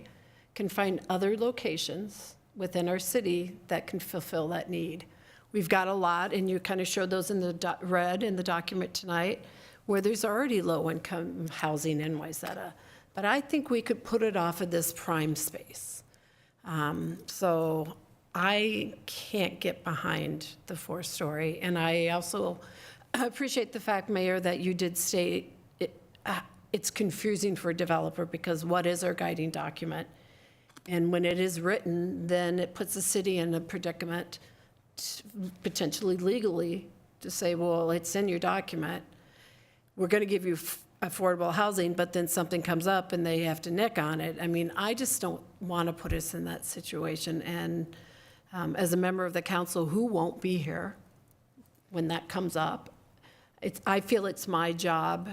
can find other locations within our city that can fulfill that need. We've got a lot, and you kind of showed those in the red in the document tonight, where there's already low-income housing in Wayzata. But I think we could put it off of this prime space. So I can't get behind the 4-story. And I also appreciate the fact, Mayor, that you did state it's confusing for a developer because what is our guiding document? And when it is written, then it puts the city in a predicament, potentially legally, to say, well, it's in your document. We're going to give you affordable housing, but then something comes up and they have to nick on it. I mean, I just don't want to put us in that situation. And as a member of the council who won't be here when that comes up, I feel it's my job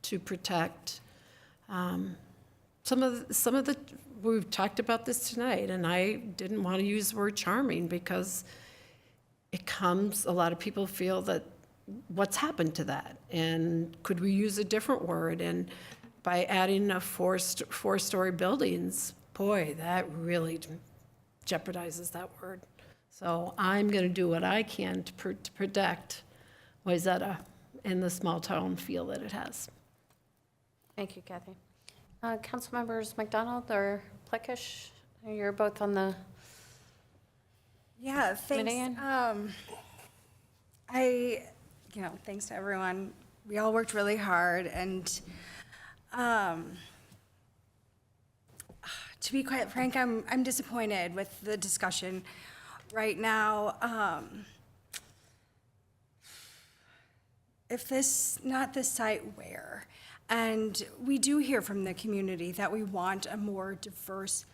to protect some of the, we've talked about this tonight, and I didn't want to use the word charming because a lot of people feel that what's happened to that? And could we use a different word? And by adding a four-story buildings, boy, that really jeopardizes that word. So I'm going to do what I can to protect Wayzata and the small town feel that it has. Thank you, Kathy. Council members McDonald or Pleckish, you're both on the Yeah, thanks. Minnie-Ann? Thanks to everyone. We all worked really hard, and to be quite frank, I'm disappointed with the discussion right now. If not this site, where? And we do hear from the community that we want a more diverse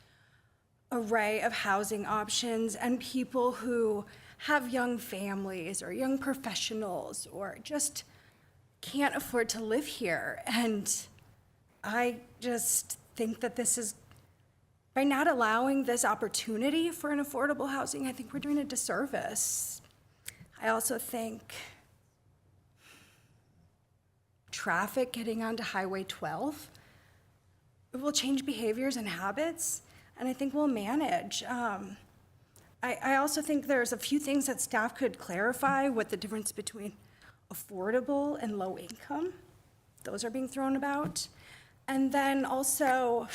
array of housing options and people who have young families or young professionals or just can't afford to live here. And I just think that by not allowing this opportunity for an affordable housing, I think we're doing a disservice. I also think traffic getting onto Highway 12, it will change behaviors and habits, and I think we'll manage. I also think there's a few things that staff could clarify, what the difference between affordable and low income. Those are being thrown about. And then also,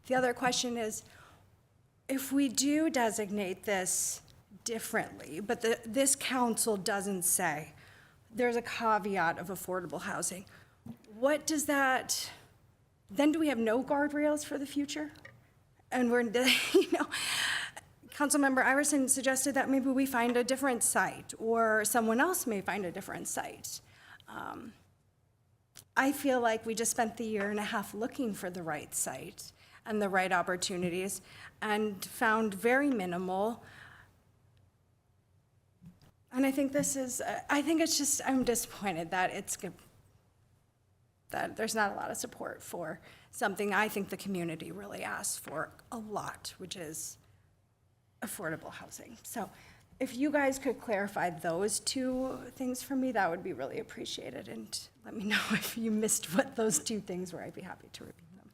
the other question is, if we do designate this differently, but this council doesn't say, there's a caveat of affordable housing, what does that, then do we have no guardrails for the future? And we're, Councilmember Iverson suggested that maybe we find a different site, or someone else may find a different site. I feel like we just spent the year and a half looking for the right site and the right opportunities and found very minimal. And I think I'm disappointed that that there's not a lot of support for something I think the community really asks for a lot, which is affordable housing. So if you guys could clarify those two things for me, that would be really appreciated. And let me know if you missed what those two things were. I'd be happy to repeat them.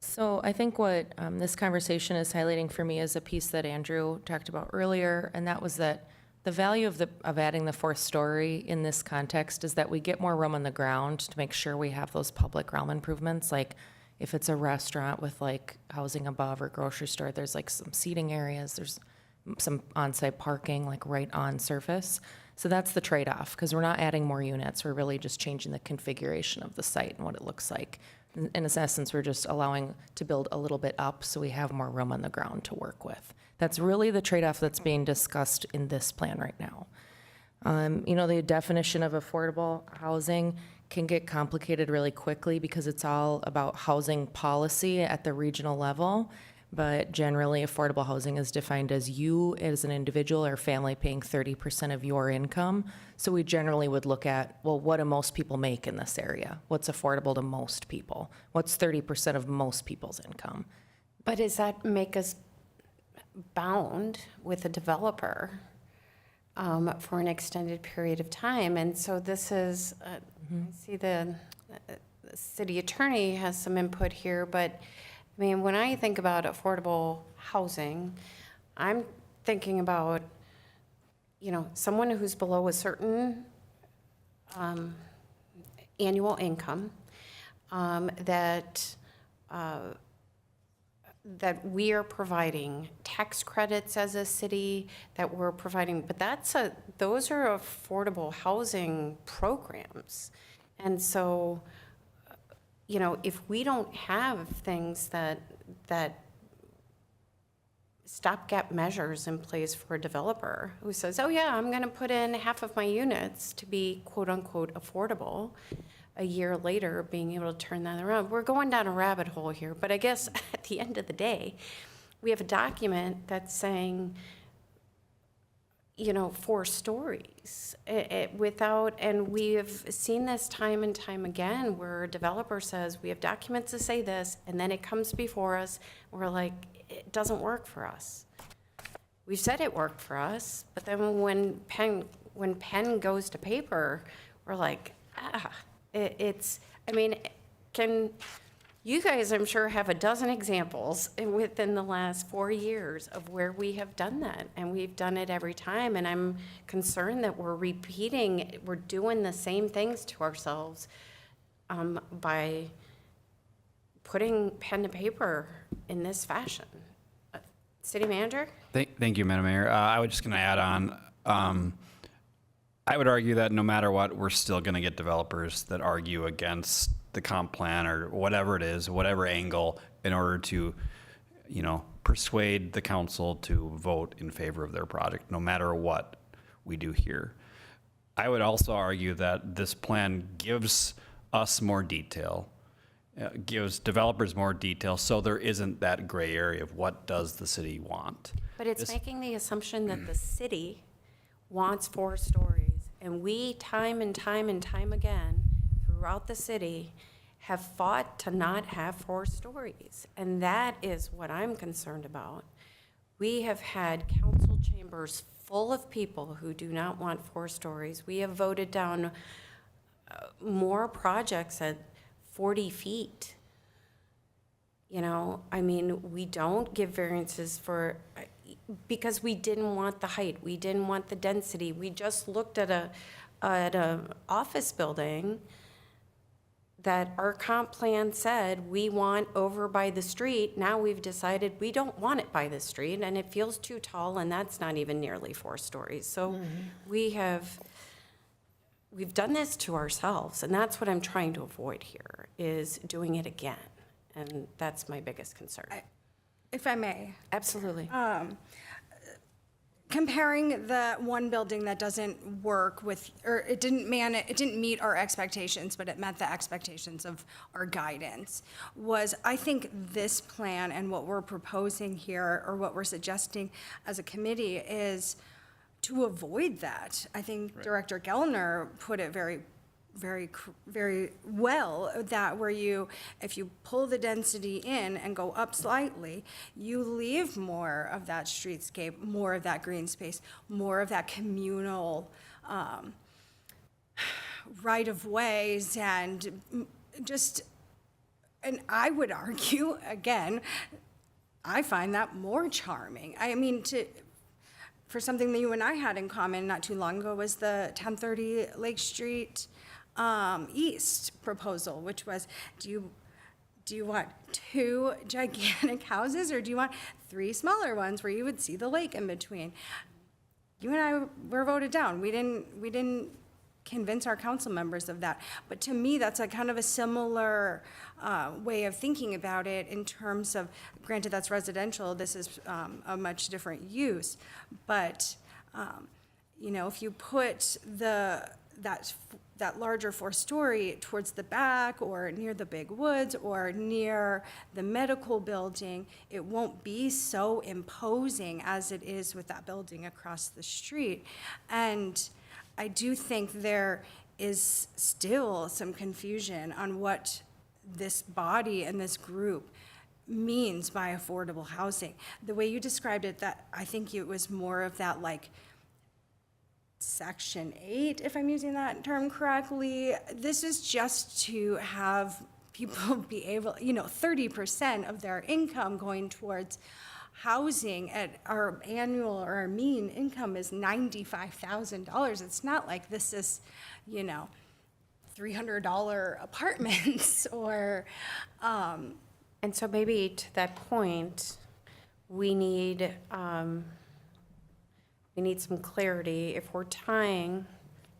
So I think what this conversation is highlighting for me is a piece that Andrew talked about earlier, and that was that the value of adding the 4th story in this context is that we get more room on the ground to make sure we have those public realm improvements. Like if it's a restaurant with like housing above or grocery store, there's like some seating areas, there's some on-site parking like right on surface. So that's the trade-off, because we're not adding more units. We're really just changing the configuration of the site and what it looks like. In essence, we're just allowing to build a little bit up so we have more room on the ground to work with. That's really the trade-off that's being discussed in this plan right now. The definition of affordable housing can get complicated really quickly because it's all about housing policy at the regional level. but generally affordable housing is defined as you as an individual or family paying 30% of your income. So we generally would look at, well, what do most people make in this area? What's affordable to most people? What's 30% of most people's income? But does that make us bound with a developer for an extended period of time? And so this is, I see the city attorney has some input here, but I mean, when I think about affordable housing, I'm thinking about, you know, someone who's below a certain annual income that we are providing tax credits as a city, that we're providing, but those are affordable housing programs. And so, you know, if we don't have things that stopgap measures in place for a developer who says, oh yeah, I'm gonna put in half of my units to be quote unquote affordable, a year later being able to turn that around. We're going down a rabbit hole here, but I guess at the end of the day, we have a document that's saying, you know, 4 stories and we have seen this time and time again where a developer says, we have documents to say this, and then it comes before us, we're like, it doesn't work for us. We've said it worked for us, but then when pen goes to paper, we're like, I mean, you guys, I'm sure, have a dozen examples within the last 4 years of where we have done that, and we've done it every time, and I'm concerned that we're doing the same things to ourselves by putting pen to paper in this fashion. City Manager? Thank you, Madam Mayor. I was just going to add on, I would argue that no matter what, we're still going to get developers that argue against the comp plan or whatever it is, whatever angle, in order to, you know, persuade the council to vote in favor of their project, no matter what we do here. I would also argue that this plan gives us more detail, gives developers more detail, so there isn't that gray area of what does the city want. But it's making the assumption that the city wants 4 stories, and we, time and time and time again, throughout the city, have fought to not have 4 stories, and that is what I'm concerned about. We have had council chambers full of people who do not want 4 stories. We have voted down more projects at 40 feet. You know, I mean, we don't give variances because we didn't want the height, we didn't want the density. We just looked at a office building that our comp plan said we want over by the street. Now we've decided we don't want it by the street, and it feels too tall, and that's not even nearly 4 stories. So we've done this to ourselves, and that's what I'm trying to avoid here, is doing it again. And that's my biggest concern. If I may. Absolutely. Comparing the one building that doesn't work with, or it didn't meet our expectations, but it met the expectations of our guidance, was, I think this plan and what we're proposing here, or what we're suggesting as a committee, is to avoid that. I think Director Gellner put it very well, that if you pull the density in and go up slightly, you leave more of that streetscape, more of that green space, more of that communal right-of-ways, and I would argue, again, I find that more charming. I mean, for something that you and I had in common not too long ago was the 1030 Lake Street East proposal, which was, do you want 2 gigantic houses, or do you want 3 smaller ones where you would see the lake in between? You and I were voted down. We didn't convince our council members of that. But to me, that's a kind of a similar way of thinking about it, in terms of, granted that's residential, this is a much different use, but you know, if you put the that larger 4-story towards the back or near the big woods or near the medical building, it won't be so imposing as it is with that building across the street. And I do think there is still some confusion on what this body and this group means by affordable housing. The way you described it, that I think it was more of that like Section 8, if I'm using that term correctly. This is just to have people be able, 30% of their income going towards housing. At our annual or our mean income is $95,000. It's not like this is, $300 apartments or, And so maybe to that point, we need some clarity. If we're tying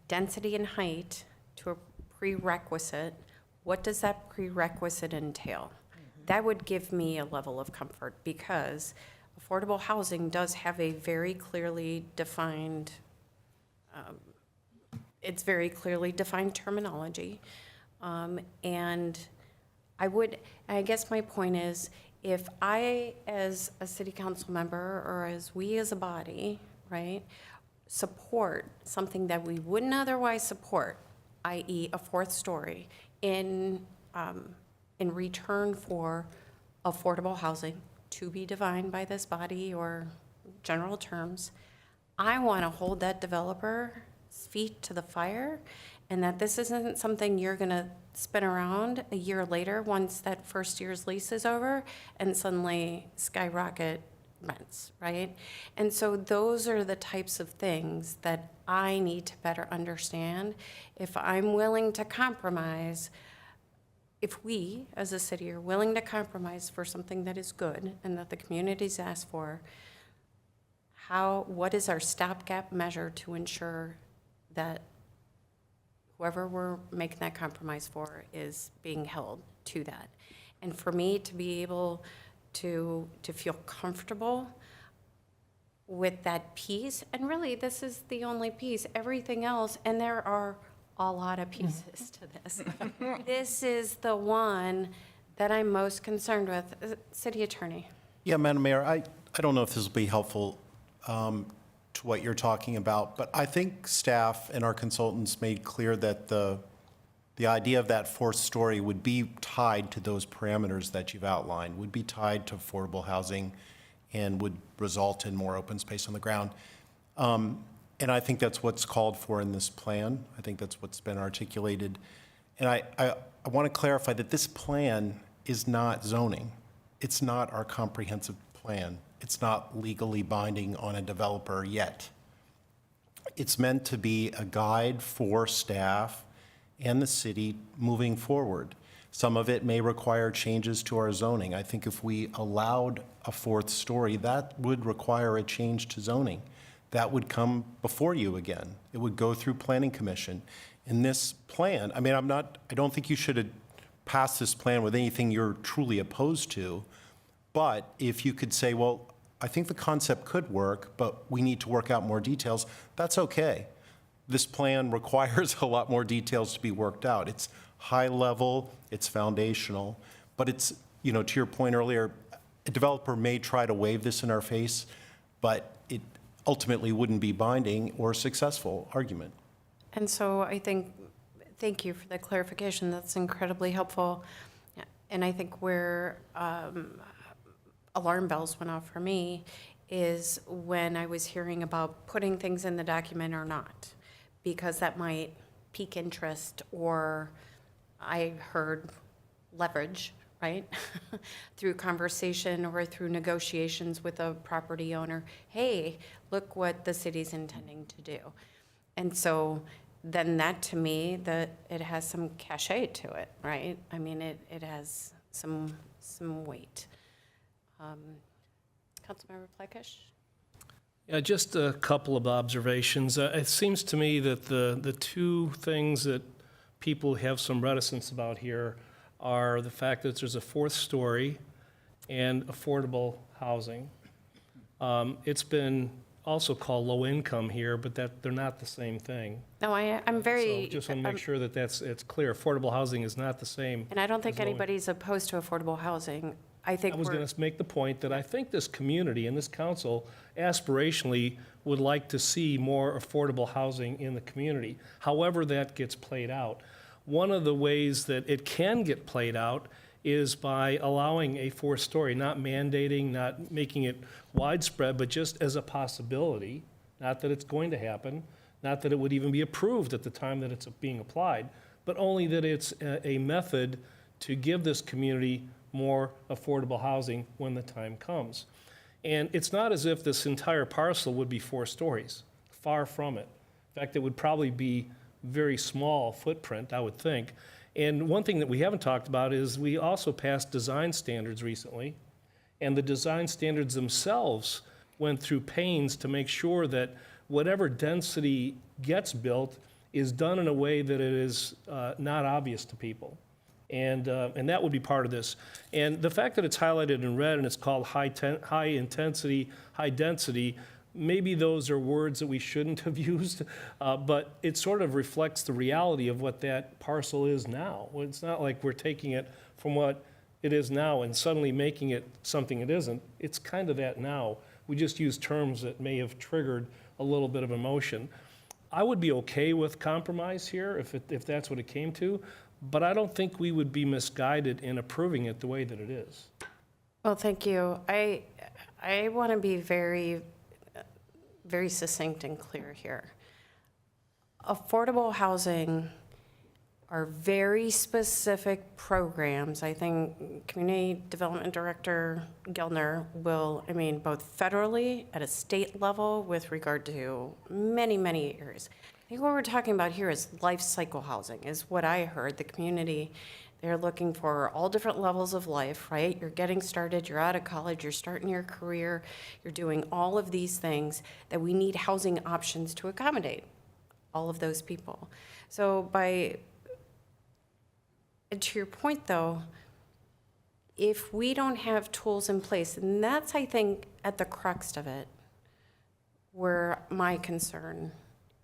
density and height to a prerequisite, what does that prerequisite entail? That would give me a level of comfort, because affordable housing does have a very clearly defined, it's very clearly defined terminology. And I guess my point is, if I, as a city council member, or as we as a body, right, support something that we wouldn't otherwise support, i.e. a 4th story, in return for affordable housing to be defined by this body or general terms, I want to hold that developer's feet to the fire, and that this isn't something you're going to spin around a year later once that first year's lease is over and suddenly skyrocket rents, right? And so those are the types of things that I need to better understand. If I'm willing to compromise, if we as a city are willing to compromise for something that is good and that the community's asked for, what is our stopgap measure to ensure that whoever we're making that compromise for is being held to that? And for me to be able to feel comfortable with that piece, and really this is the only piece, everything else, and there are a lot of pieces to this. This is the one that I'm most concerned with. City Attorney. Yeah, Madam Mayor, I don't know if this will be helpful to what you're talking about, but I think staff and our consultants made clear that the idea of that 4th story would be tied to those parameters that you've outlined, would be tied to affordable housing, and would result in more open space on the ground. And I think that's what's called for in this plan. I think that's what's been articulated. And I want to clarify that this plan is not zoning. It's not our comprehensive plan. It's not legally binding on a developer yet. It's meant to be a guide for staff and the city moving forward. Some of it may require changes to our zoning. I think if we allowed a 4th story, that would require a change to zoning. That would come before you again. It would go through Planning Commission. In this plan, I don't think you should pass this plan with anything you're truly opposed to, but if you could say, well, I think the concept could work, but we need to work out more details, that's okay. This plan requires a lot more details to be worked out. It's high level, it's foundational, but it's, to your point earlier, a developer may try to wave this in our face, but it ultimately wouldn't be binding or a successful argument. And so I think, thank you for the clarification. That's incredibly helpful. And I think where alarm bells went off for me is when I was hearing about putting things in the document or not, because that might pique interest, or I heard leverage, right? Through conversation or through negotiations with a property owner. Hey, look what the city's intending to do. And so then that, to me, that it has some cachet to it, right? I mean, it has some weight. Councilmember Plekish? Yeah, just a couple of observations. It seems to me that the two things that people have some reticence about here are the fact that there's a 4th story and affordable housing. It's been also call low income here, but that, they're not the same thing. No, I'm very. So just want to make sure that it's clear. Affordable housing is not the same. And I don't think as low income. anybody's opposed to affordable housing. I think I was we're, going to make the point that I think this community and this council aspirationally would like to see more affordable housing in the community, however that gets played out. One of the ways that it can get played out is by allowing a four-story, not mandating, not making it widespread, but just as a possibility, not that it's going to happen, not that it would even be approved at the time that it's being applied, but only that it's a method to give this community more affordable housing when the time comes. And it's not as if this entire parcel would be 4 stories, far from it. In fact, it would probably be very small footprint, I would think. And one thing that we haven't talked about is we also passed design standards recently, and the design standards themselves went through pains to make sure that whatever density gets built is done in a way that it is not obvious to people. And that would be part of this. And the fact that it's highlighted in red and it's called high intensity, high density, maybe those are words that we shouldn't have used, but it sort of reflects the reality of what that parcel is now. It's not like we're taking it from what it is now and suddenly making it something it isn't. It's kind of that now. We just use terms that may have triggered a little bit of emotion. I would be okay with compromise here if that's what it came to, but I don't think we would be misguided in approving it the way that it is. well, thank you. I want to be very succinct and clear here. Affordable housing are very specific programs. I think Community Development Director Gellner will, both federally, at a state level, with regard to many, many areas. I think what we're talking about here is life cycle housing, is what I heard. The community, they're looking for all different levels of life, right? You're getting started, you're out of college, you're starting your career, you're doing all of these things that we need housing options to accommodate all of those people. So to your point though, if we don't have tools in place, and that's, I think, at the crux of it, where my concern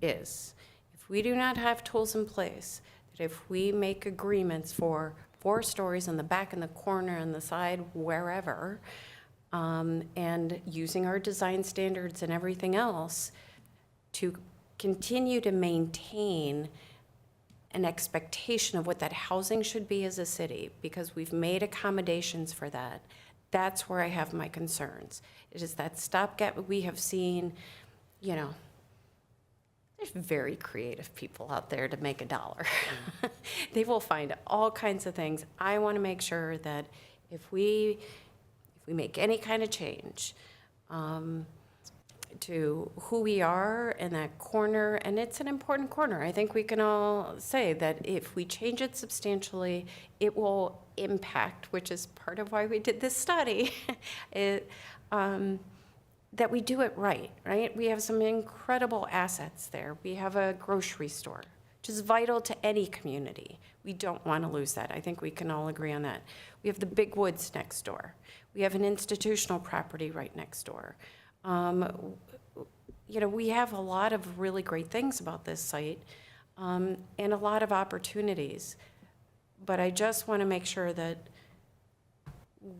is. If we do not have tools in place, that if we make agreements for 4 stories in the back, in the corner, on the side, wherever, and using our design standards and everything else to continue to maintain an expectation of what that housing should be as a city, because we've made accommodations for that, that's where I have my concerns. It is that stopgap. We have seen, there's very creative people out there to make $1. They will find all kinds of things. I want to make sure that if we make any kind of change to who we are in that corner, and it's an important corner. I think we can all say that if we change it substantially, it will impact, which is part of why we did this study, that we do it right? We have some incredible assets there. We have a grocery store, which is vital to any community. We don't want to lose that. I think we can all agree on that. We have the big woods next door. We have an institutional property right next door. We have a lot of really great things about this site, and a lot of opportunities. But I just want to make sure that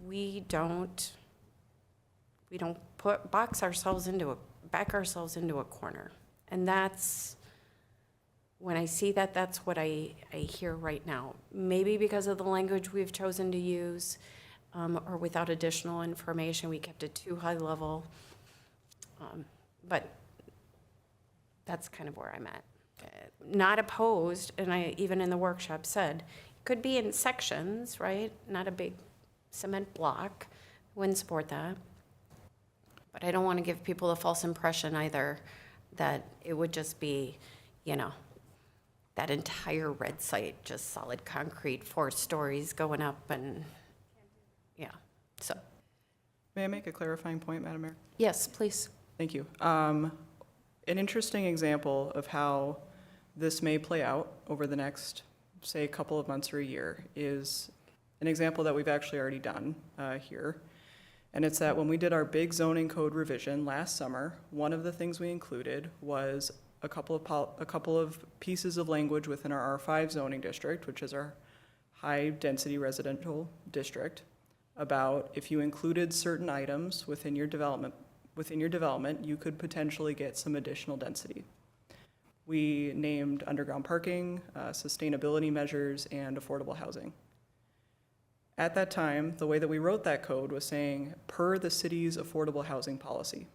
we don't back ourselves into a corner. And that's, when I see that, that's what I hear right now. Maybe because of the language we've chosen to use, or without additional information, we kept it too high level. But that's kind of where I'm at. Not opposed, and I even in the workshop said, it could be in sections, right? Not a big cement block. Wouldn't support that. But I don't want to give people a false impression either that it would just be, that entire red site, just solid concrete, 4 stories going up, and so. May I make a clarifying point, Madam Mayor? Yes, please. Thank you. An interesting example of how this may play out over the next, say, a couple of months or a year is an example that we've actually already done here. And it's that when we did our big zoning code revision last summer, one of the things we included was a couple of pieces of language within our R5 zoning district, which is our high-density residential district, about if you included certain items within your development, you could potentially get some additional density. We named underground parking, sustainability measures, and affordable housing. At that time, the way that we wrote that code was saying, per the city's affordable housing policy.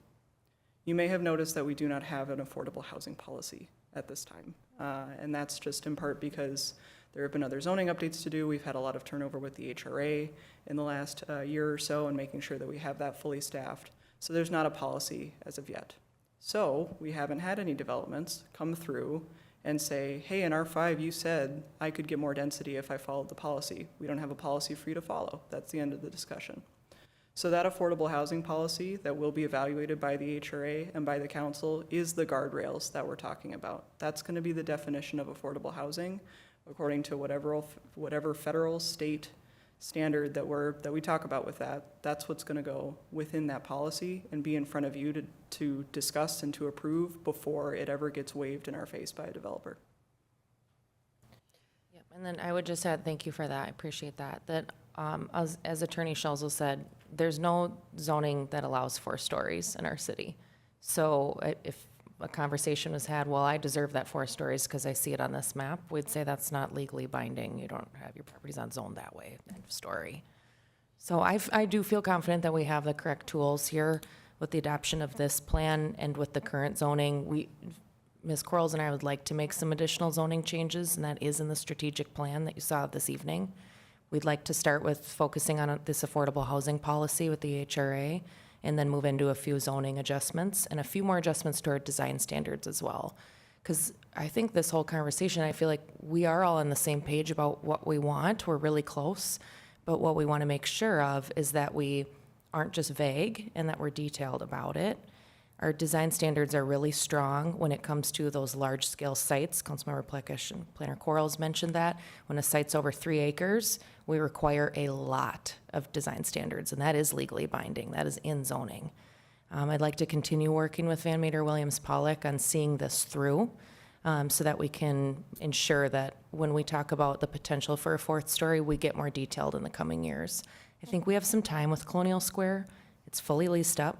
You may have noticed that we do not have an affordable housing policy at this time. And that's just in part because there have been other zoning updates to do. We've had a lot of turnover with the HRA in the last year or so and making sure that we have that fully staffed. So there's not a policy as of yet. So we haven't had any developments come through and say, hey, in R5, you said I could get more density if I followed the policy. We don't have a policy for you to follow. That's the end of the discussion. So that affordable housing policy that will be evaluated by the HRA and by the council is the guardrails that we're talking about. That's going to be the definition of affordable housing according to whatever federal, state standard that we talk about with that. That's what's going to go within that policy and be in front of you to discuss and to approve before it ever gets waived in our face by a developer. Yep, and then I would just add, thank you for that, I appreciate that. That, as Attorney Schelzel said, there's no zoning that allows 4 stories in our city. So if a conversation was had, well, I deserve that 4 stories because I see it on this map, we'd say that's not legally binding. You don't have your properties not zoned that way, end of story. So I do feel confident that we have the correct tools here with the adoption of this plan and with the current zoning. Ms. Quarles and I would like to make some additional zoning changes, and that is in the strategic plan that you saw this evening. We'd like to start with focusing on this affordable housing policy with the HRA, and then move into a few zoning adjustments and a few more adjustments to our design standards as well. Because I think this whole conversation, I feel like we are all on the same page about what we want. We're really close. But what we want to make sure of is that we aren't just vague and that we're detailed about it. Our design standards are really strong when it comes to those large-scale sites. Councilmember Plekish and Planner Quarles mentioned that. When a site's over 3 acres, we require a lot of design standards, and that is legally binding. That is in zoning. I'd like to continue working with Van Meter Williams Pollock on seeing this through so that we can ensure that when we talk about the potential for a 4th story, we get more detailed in the coming years. I think we have some time with Colonial Square. It's fully leased up.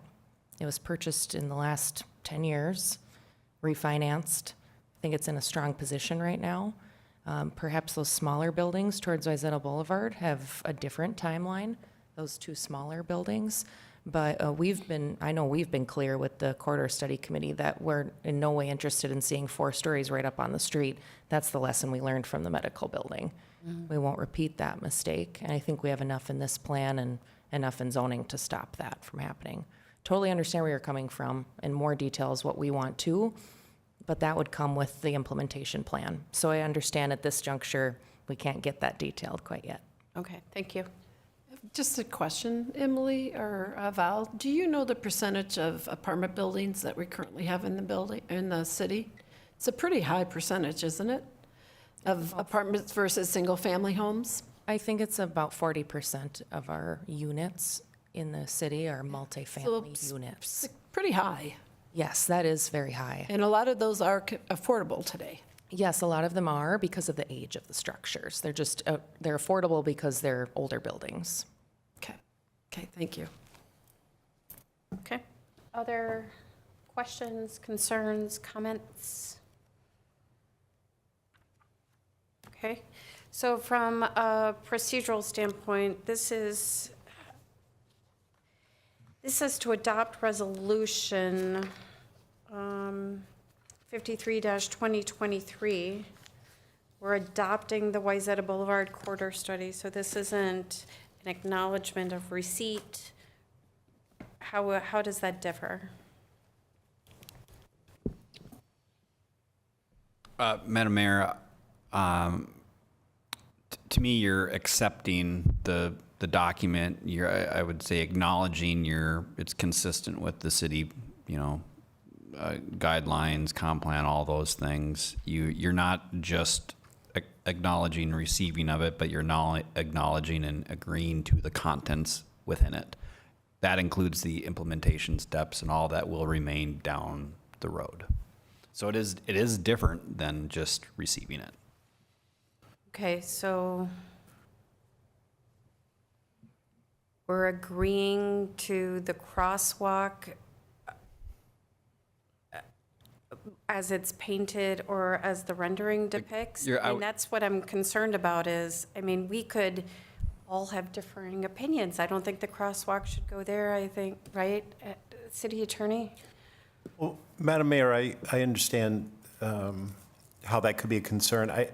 It was purchased in the last 10 years, refinanced. I think it's in a strong position right now. Perhaps those smaller buildings towards Wayzata Boulevard have a different timeline, those 2 smaller buildings. But I know we've been clear with the corridor study committee that we're in no way interested in seeing 4 stories right up on the street. That's the lesson we learned from the medical building. We won't repeat that mistake. And I think we have enough in this plan and enough in zoning to stop that from happening. Totally understand where you're coming from, and more details what we want to, but that would come with the implementation plan. So I understand at this juncture, we can't get that detailed quite yet. Okay, thank you. Just a question, Emily or Val, do you know the percentage of apartment buildings that we currently have in the city? It's a pretty high percentage, isn't it? Of apartments versus single-family homes? I think it's about 40% of our units in the city are multifamily units. Pretty high. Yes, that is very high. And a lot of those are affordable today. Yes, a lot of them are because of the age of the structures. They're just, they're affordable because they're older buildings. Okay, thank you. Okay. Other questions, concerns, comments? Okay. So from a procedural standpoint, this is to adopt resolution 53-2023. We're adopting the Wayzata Boulevard corridor study, so this isn't an acknowledgement of receipt. How does that differ? Madam Mayor, to me, you're accepting the document. I would say acknowledging it's consistent with the city, guidelines, comp plan, all those things. You're not just acknowledging receiving of it, but you're not acknowledging and agreeing to the contents within it. that includes the implementation steps and all that will remain down the road. So it is different than just receiving it. Okay, so we're agreeing to the crosswalk as it's painted or as the rendering depicts? you're I mean, out- that's what I'm concerned about is, I mean, we could all have differing opinions. I don't think the crosswalk should go there, I think, right? City Attorney? Well, Madam Mayor, I understand how that could be a concern. I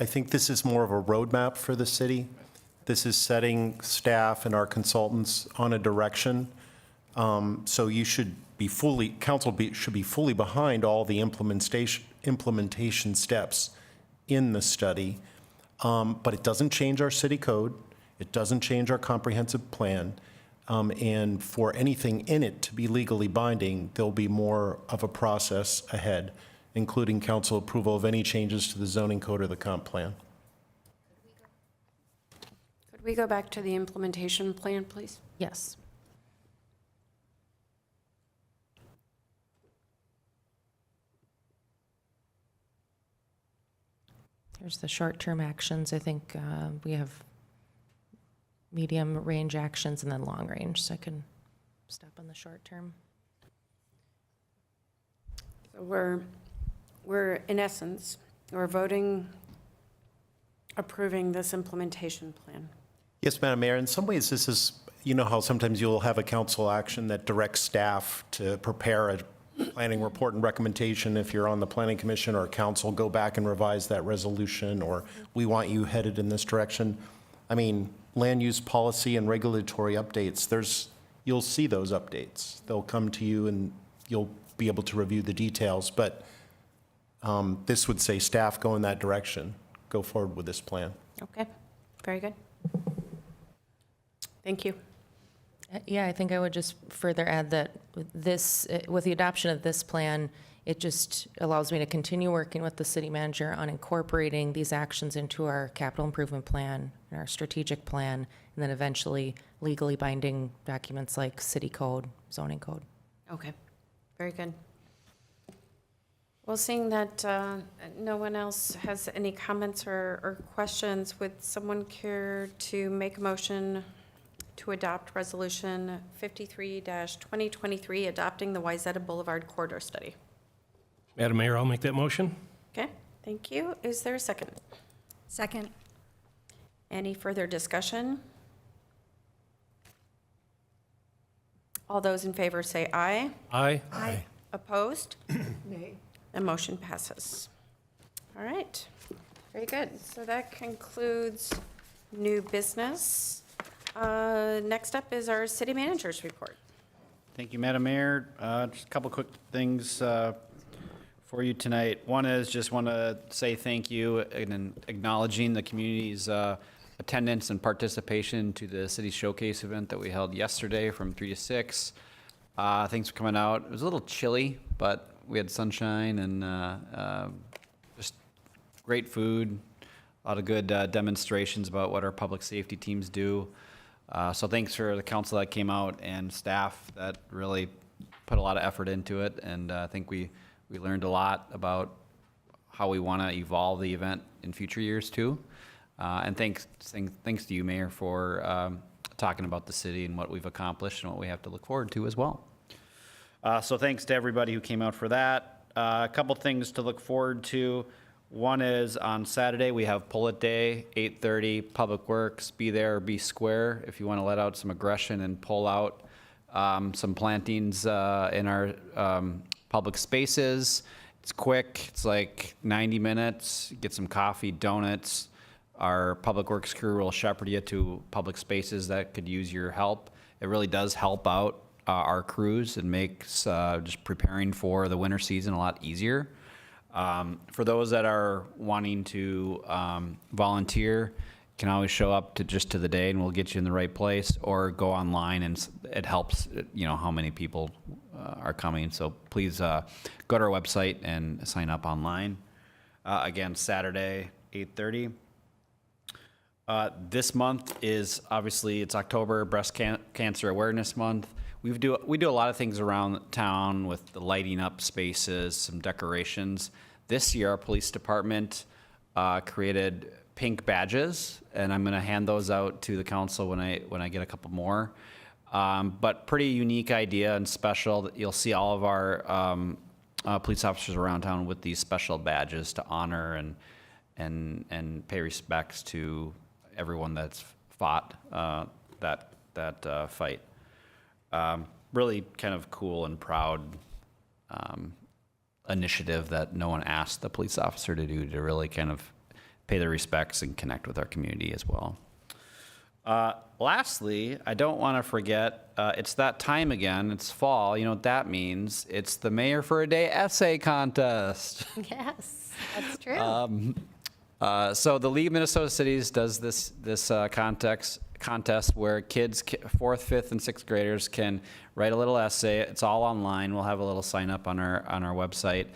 think this is more of a roadmap for the city. This is setting staff and our consultants on a direction. So you should be should be fully behind all the implementation steps in the study. But it doesn't change our city code. It doesn't change our comprehensive plan. And for anything in it to be legally binding, there'll be more of a process ahead, including council approval of any changes to the zoning code or the comp plan. Could we go back to the implementation plan, please? Yes. Here's the short-term actions. I think we have medium-range actions and then long-range, so I can stop on the short-term. So we're in essence, we're voting, approving this implementation plan. Yes, Madam Mayor. In some ways, this is, you know how sometimes you'll have a council action that directs staff to prepare a planning report and recommendation. If you're on the planning commission or council, go back and revise that resolution, or we want you headed in this direction. I mean, land use policy and regulatory updates, you'll see those updates. They'll come to you and you'll be able to review the details. But this would say staff go in that direction. Go forward with this plan. Okay, very good. Thank you. Yeah, I think I would just further add that with the adoption of this plan, it just allows me to continue working with the city manager on incorporating these actions into our capital improvement plan and our strategic plan, and then eventually legally binding documents like city code, zoning code. Okay, very good. Well, seeing that no one else has any comments or questions, would someone care to make a motion to adopt Resolution 53-2023, adopting the Wayzata Boulevard Corridor Study? Madam Mayor, I'll make that motion. Okay, thank you. Is there a second? Second. Any further discussion? All those in favor say aye. Aye. Aye. Opposed? Nay. The motion passes. All right, very good. So that concludes new business. Next up is our city manager's report. Thank you, Madam Mayor. Just a couple quick things for you tonight. One is just want to say thank you in acknowledging the community's attendance and participation to the city showcase event that we held yesterday from 3 to 6. Thanks for coming out. It was a little chilly, but we had sunshine and just great food, a lot of good demonstrations about what our public safety teams do. So thanks for the council that came out and staff that really put a lot of effort into it. And I think we learned a lot about how we want to evolve the event in future years too. And thanks to you, Mayor, for talking about the city and what we've accomplished and what we have to look forward to as well. So thanks to everybody who came out for that. A couple things to look forward to. One is on Saturday, we have Pull It Day, 8:30, Public Works, be there or be square if you want to let out some aggression and pull out some plantings in our public spaces. It's quick, it's like 90 minutes, get some coffee, donuts. Our Public Works crew will shepherd you to public spaces that could use your help. It really does help out our crews and makes just preparing for the winter season a lot easier. For those that are wanting to volunteer, you can always show up to the day and we'll get you in the right place, or go online and it helps, how many people are coming. So please go to our website and sign up online. Again, Saturday, 8:30. This month is obviously, it's October, Cancer Awareness Month. We do a lot of things around town with the lighting up spaces, some decorations. This year, our police department created pink badges, and I'm going to hand those out to the council when I get a couple more. But pretty unique idea and special. You'll see all of our police officers around town with these special badges to honor and pay respects to everyone that's fought that fight. Really kind of cool and proud initiative that no one asked the police officer to do, to really kind of pay their respects and connect with our community as well. Lastly, I don't want to forget, it's that time again. It's fall. You know what that means? It's the Mayor for a Day essay contest. Yes, that's true. So the League of Minnesota Cities does this contest where kids, 4th, 5th, and 6th graders can write a little essay. It's all online. We'll have a little sign up on our website.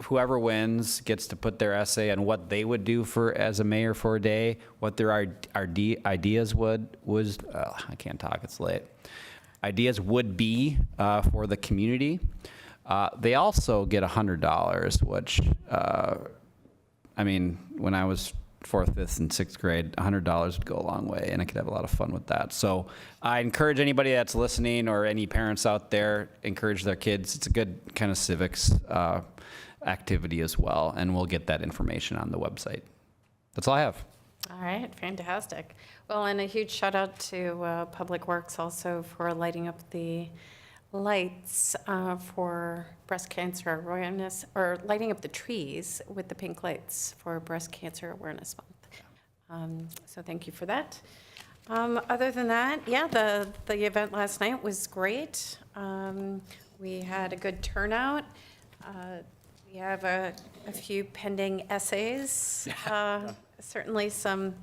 Whoever wins gets to put their essay on what they would do as a mayor for a day, what their ideas I can't talk, it's late. Ideas would be for the community. They also get $100, which, I mean, when I was 4th, 5th, and 6th grade, $100 would go a long way, and I could have a lot of fun with that. So I encourage anybody that's listening, or any parents out there, encourage their kids. It's a good kind of civics activity as well, and we'll get that information on the website. That's all I have. All right, fantastic. Well, and a huge shout out to Public Works also for lighting up the lights for breast cancer awareness, or lighting up the trees with the pink lights for Breast Cancer Awareness Month. So thank you for that. Other than that, yeah, the event last night was great. We had a good turnout. We have a few pending essays. Certainly some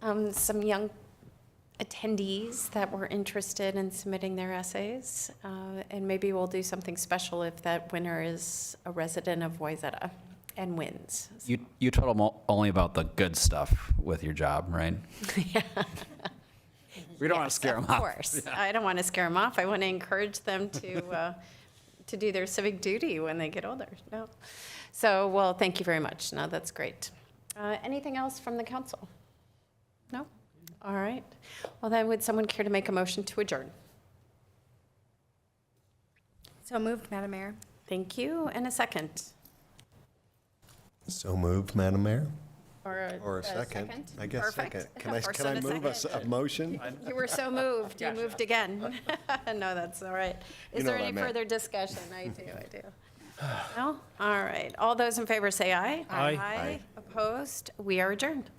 young attendees that were interested in submitting their essays. And maybe we'll do something special if that winner is a resident of Wayzata and wins. You told them only about the good stuff with your job, right? Yeah. We don't want to scare them off. Of course. I don't want to scare them off. I want to encourage them to do their civic duty when they get older. No. So, well, thank you very much. No, that's great. Anything else from the council? No? All right. Well, then, would someone care to make a motion to adjourn? So moved, Madam Mayor. Thank you. And a second? So moved, Madam Mayor? Or a second. I guess Perfect. second. Can First I and a move second. a motion? You were so moved. You moved again. No, that's all right. Is You know there what I any meant. further discussion? I do. No? All right. All those in favor say aye. Aye. Aye. Opposed? We are adjourned.